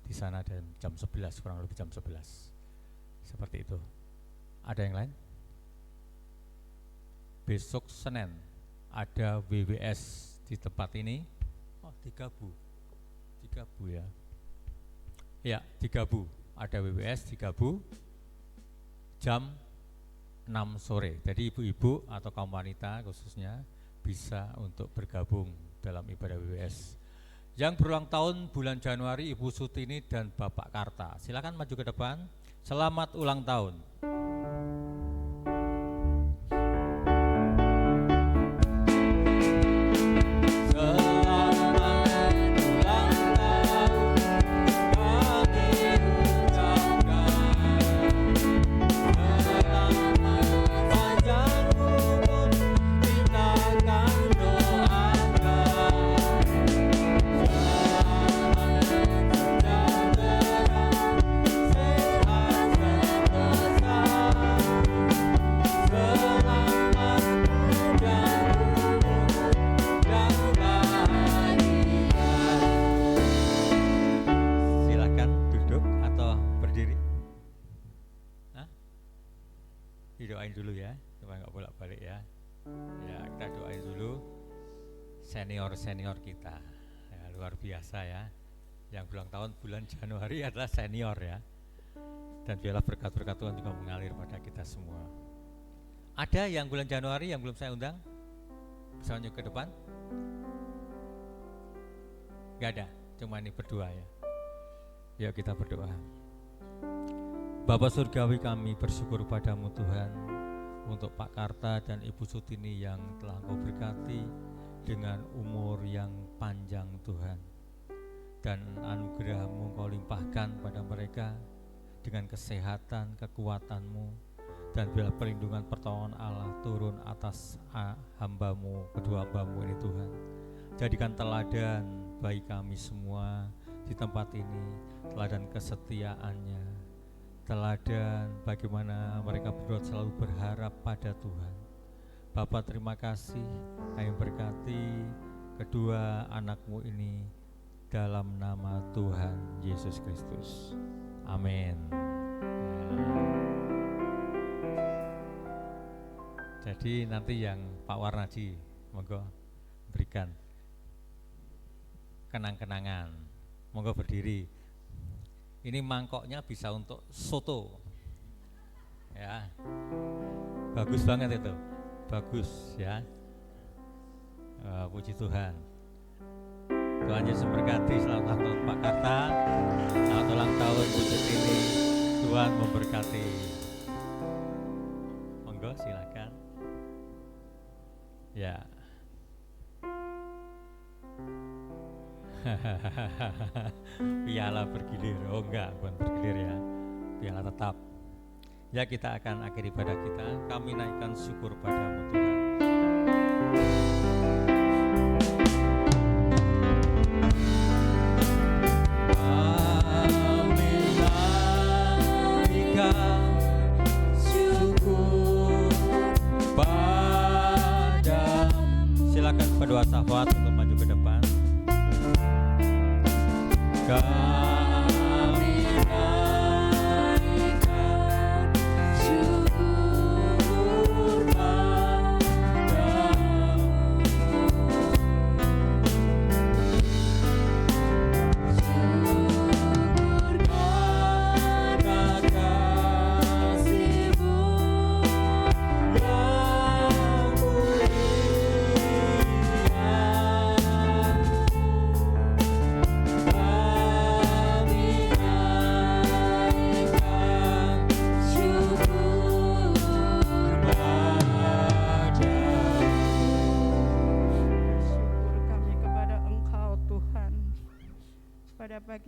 Speaker 6: di sana dan jam 11, kurang lebih jam 11. Seperti itu. Ada yang lain? Besok Senin ada WWS di tempat ini. Oh, di Gabu ya. Ya, di Gabu. Ada WWS di Gabu jam 6 sore. Jadi ibu-ibu atau kaum wanita khususnya bisa untuk bergabung dalam ibadah WWS. Yang berulang tahun bulan Januari Ibu Sutini dan Bapak Karta. Silakan maju ke depan. Selamat ulang tahun. Doain dulu ya, supaya nggak bolak-balik ya. Ya, kita doain dulu senior kita, ya, luar biasa ya. Yang berulang tahun bulan Januari adalah senior ya. Dan biarlah berkat-berkat Tuhan juga mengalir pada kita semua. Ada yang bulan Januari yang belum saya undang? Bisa maju ke depan? Gak ada, cuma ini berdua ya. Yuk kita berdoa. Bapa Surgawi, kami bersyukur padamu Tuhan untuk Pak Karta dan Ibu Sutini yang telah Engkau berkati dengan umur yang panjang Tuhan, dan anugerah-Mu Engkau limpahkan pada mereka dengan kesehatan, kekuatan-Mu, dan biarlah perlindungan pertolongan Allah turun atas hamba-Mu, kedua hamba-Mu ini Tuhan. Jadikan teladan bagi kami semua di tempat ini, teladan kesetiaannya, teladan bagaimana mereka berdua selalu berharap pada Tuhan. Bapa, terima kasih, kami berkati kedua anak-Mu ini dalam nama Tuhan Yesus Kristus. Amin. Jadi nanti yang Pak Warnaji monggo berikan kenang-kenangan. Monggo berdiri. Ini mangkoknya bisa untuk soto, ya, bagus banget itu, bagus ya. Puji Tuhan. Tuhan Yesus memberkati. Selamat ulang tahun Pak Karta, selamat ulang tahun Bu Sutini. Tuhan memberkati. Monggo silakan. Ya. Piala bergilir. Oh enggak, bukan bergilir ya. Piala tetap. Ya, kita akan akhiri ibadah kita. Kami naikkan syukur padamu Tuhan. Kami naikkan syukur padamu. Silakan kedua sahabat untuk maju ke depan. Kami naikkan syukur padamu. Syukur karena kasih-Mu yang mulia.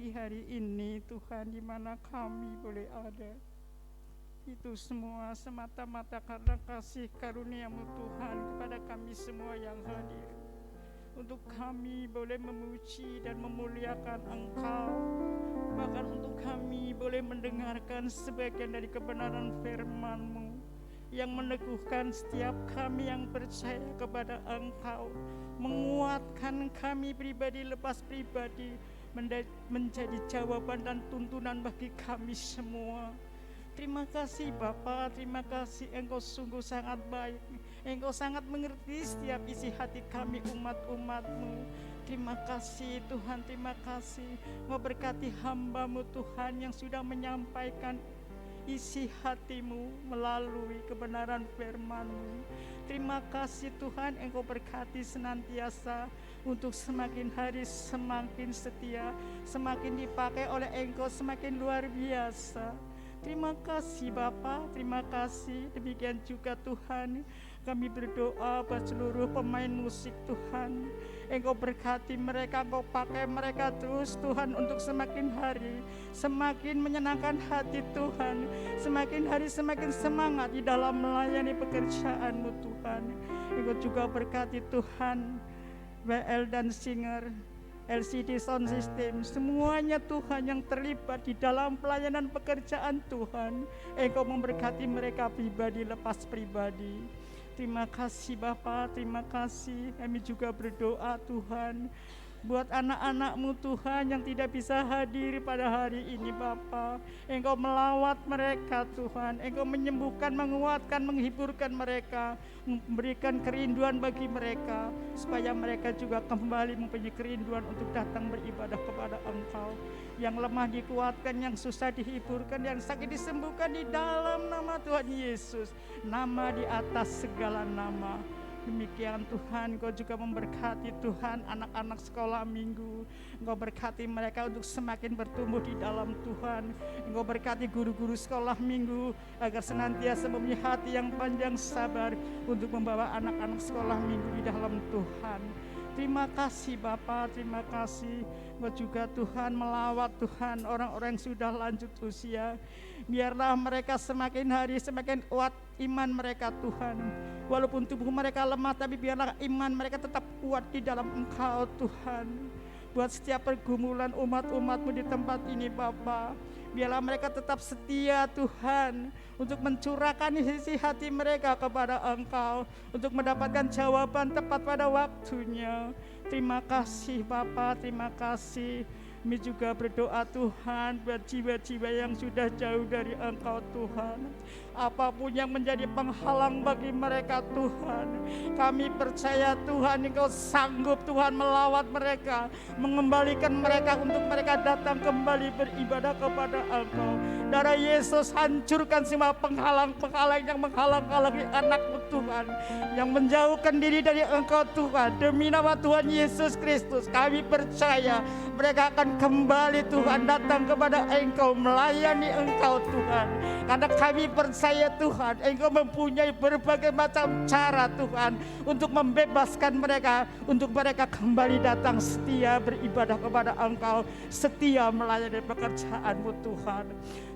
Speaker 7: pagi hari ini Tuhan, di mana kami boleh ada. Itu semua semata-mata karena kasih karunia-Mu Tuhan kepada kami semua yang hadir. Untuk kami boleh memuji dan memuliakan Engkau, bahkan untuk kami boleh mendengarkan sebagian dari kebenaran firman-Mu yang meneguhkan setiap kami yang percaya kepada Engkau, menguatkan kami pribadi lepas pribadi, menjadi jawaban dan tuntunan bagi kami semua. Terima kasih Bapa, terima kasih Engkau sungguh sangat baik. Engkau sangat mengerti setiap isi hati kami umat-umat-Mu. Terima kasih Tuhan, terima kasih. Memberkati hamba-Mu Tuhan yang sudah menyampaikan isi hati-Mu melalui kebenaran firman-Mu. Terima kasih Tuhan, Engkau berkati senantiasa untuk semakin hari semakin setia, semakin dipakai oleh Engkau semakin luar biasa. Terima kasih Bapa, terima kasih. Demikian juga Tuhan, kami berdoa buat seluruh pemain musik Tuhan. Engkau berkati mereka, Engkau pakai mereka terus Tuhan untuk semakin hari semakin menyenangkan hati Tuhan, semakin hari semakin semangat di dalam melayani pekerjaan-Mu Tuhan. Engkau juga berkati Tuhan WL dan Singer, LCD Sound System, semuanya Tuhan yang terlibat di dalam pelayanan pekerjaan Tuhan. Engkau memberkati mereka pribadi lepas pribadi. Terima kasih Bapa, terima kasih. Kami juga berdoa Tuhan buat anak-anak-Mu Tuhan yang tidak bisa hadir pada hari ini Bapa. Engkau melawat mereka Tuhan, Engkau menyembuhkan, menguatkan, menghiburkan mereka, memberikan kerinduan bagi mereka, supaya mereka juga kembali mempunyai kerinduan untuk datang beribadah kepada Engkau. Yang lemah dikuatkan, yang susah dihiburkan, yang sakit disembuhkan di dalam nama Tuhan Yesus, nama di atas segala nama. Demikian Tuhan, Engkau juga memberkati Tuhan anak-anak sekolah minggu. Engkau berkati mereka untuk semakin bertumbuh di dalam Tuhan. Engkau berkati guru-guru sekolah minggu agar senantiasa mempunyai hati yang panjang sabar untuk membawa anak-anak sekolah minggu di dalam Tuhan. Terima kasih Bapa, terima kasih. Engkau juga Tuhan melawat Tuhan orang-orang yang sudah lanjut usia. Biarlah mereka semakin hari semakin kuat iman mereka Tuhan. Walaupun tubuh mereka lemah, tapi biarlah iman mereka tetap kuat di dalam Engkau Tuhan. Buat setiap pergumulan umat-umat-Mu di tempat ini Bapa, biarlah mereka tetap setia Tuhan untuk mencurahkan isi hati mereka kepada Engkau, untuk mendapatkan jawaban tepat pada waktunya. Terima kasih Bapa, terima kasih. Kami juga berdoa Tuhan buat jiwa-jiwa yang sudah jauh dari Engkau Tuhan. Apapun yang menjadi penghalang bagi mereka Tuhan, kami percaya Tuhan Engkau sanggup Tuhan melawat mereka, mengembalikan mereka untuk mereka datang kembali beribadah kepada Engkau. Darah Yesus hancurkan semua penghalang-penghalang yang menghalang-halangi anak-Mu Tuhan, yang menjauhkan diri dari Engkau Tuhan. Demi nama Tuhan Yesus Kristus kami percaya mereka akan kembali Tuhan datang kepada Engkau, melayani Engkau Tuhan. Karena kami percaya Tuhan Engkau mempunyai berbagai macam cara Tuhan untuk membebaskan mereka, untuk mereka kembali datang setia beribadah kepada Engkau, setia melayani pekerjaan-Mu Tuhan.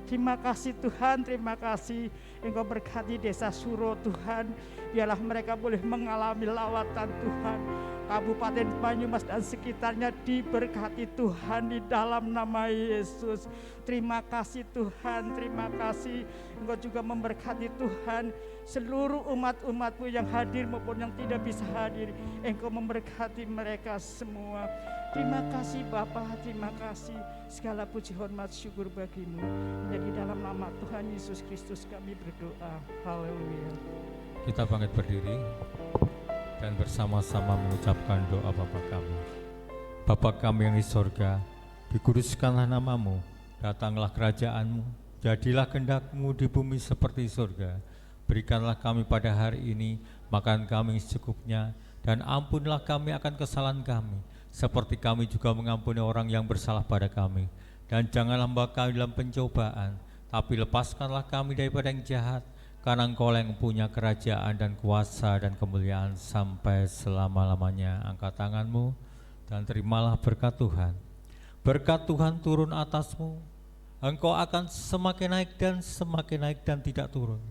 Speaker 7: Terima kasih Tuhan, terima kasih. Engkau berkati desa Suro Tuhan, biarlah mereka boleh mengalami lawatan Tuhan. Kabupaten Banyumas dan sekitarnya diberkati Tuhan di dalam nama Yesus. Terima kasih Tuhan, terima kasih. Engkau juga memberkati Tuhan seluruh umat-umat-Mu yang hadir maupun yang tidak bisa hadir. Engkau memberkati mereka semua. Terima kasih Bapa, terima kasih. Segala puji hormat syukur bagi-Mu. Jadi dalam nama Tuhan Yesus Kristus kami berdoa. Haleluya.
Speaker 6: Kita bangkit berdiri dan bersama-sama mengucapkan doa Bapa kami. Bapa kami yang di sorga, dikuduskanlah nama-Mu, datanglah kerajaan-Mu, jadilah kehendak-Mu di bumi seperti sorga. Berikanlah kami pada hari ini makan kami secukupnya, dan ampunlah kami akan kesalahan kami, seperti kami juga mengampuni orang yang bersalah pada kami. Dan janganlah membawa kami dalam pencobaan, tapi lepaskanlah kami daripada yang jahat, karena Engkau yang punya kerajaan dan kuasa dan kemuliaan sampai selama-lamanya. Angkat tangan-Mu dan terimalah berkat Tuhan. Berkat Tuhan turun atasmu. Engkau akan semakin naik dan tidak turun.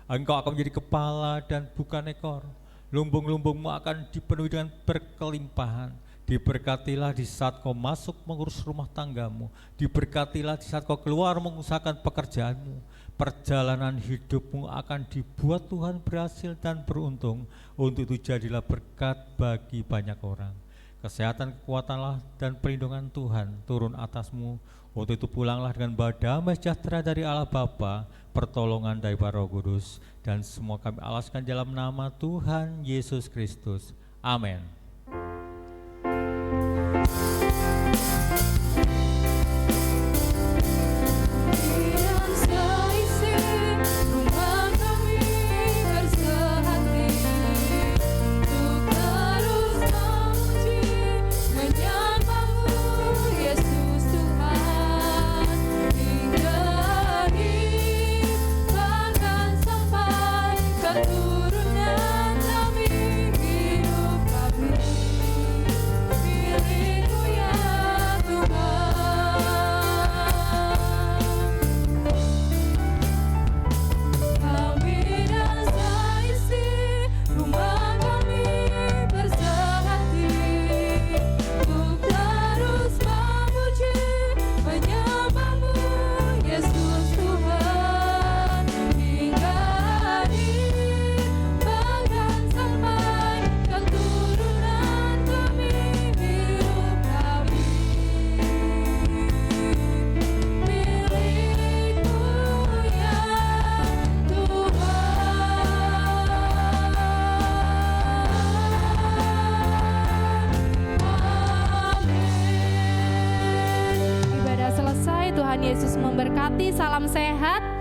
Speaker 6: Engkau akan menjadi kepala dan bukan ekor. Lumbung-lumbungmu akan dipenuhi dengan berkelimpahan. Diberkatilah di saat kau masuk mengurus rumah tanggamu. Diberkatilah di saat kau keluar mengusahakan pekerjaanmu. Perjalanan hidupmu akan dibuat Tuhan berhasil dan beruntung. Untuk itu jadilah berkat bagi banyak orang. Kesehatan, kekuatanlah dan perlindungan Tuhan turun atasmu. Untuk itu pulanglah dengan bawa damai sejahtera dari Allah Bapa, pertolongan dari Roh Kudus, dan semua kami alaskan dalam nama Tuhan Yesus Kristus. Amin.
Speaker 1: Yesus memberkati, salam sehat.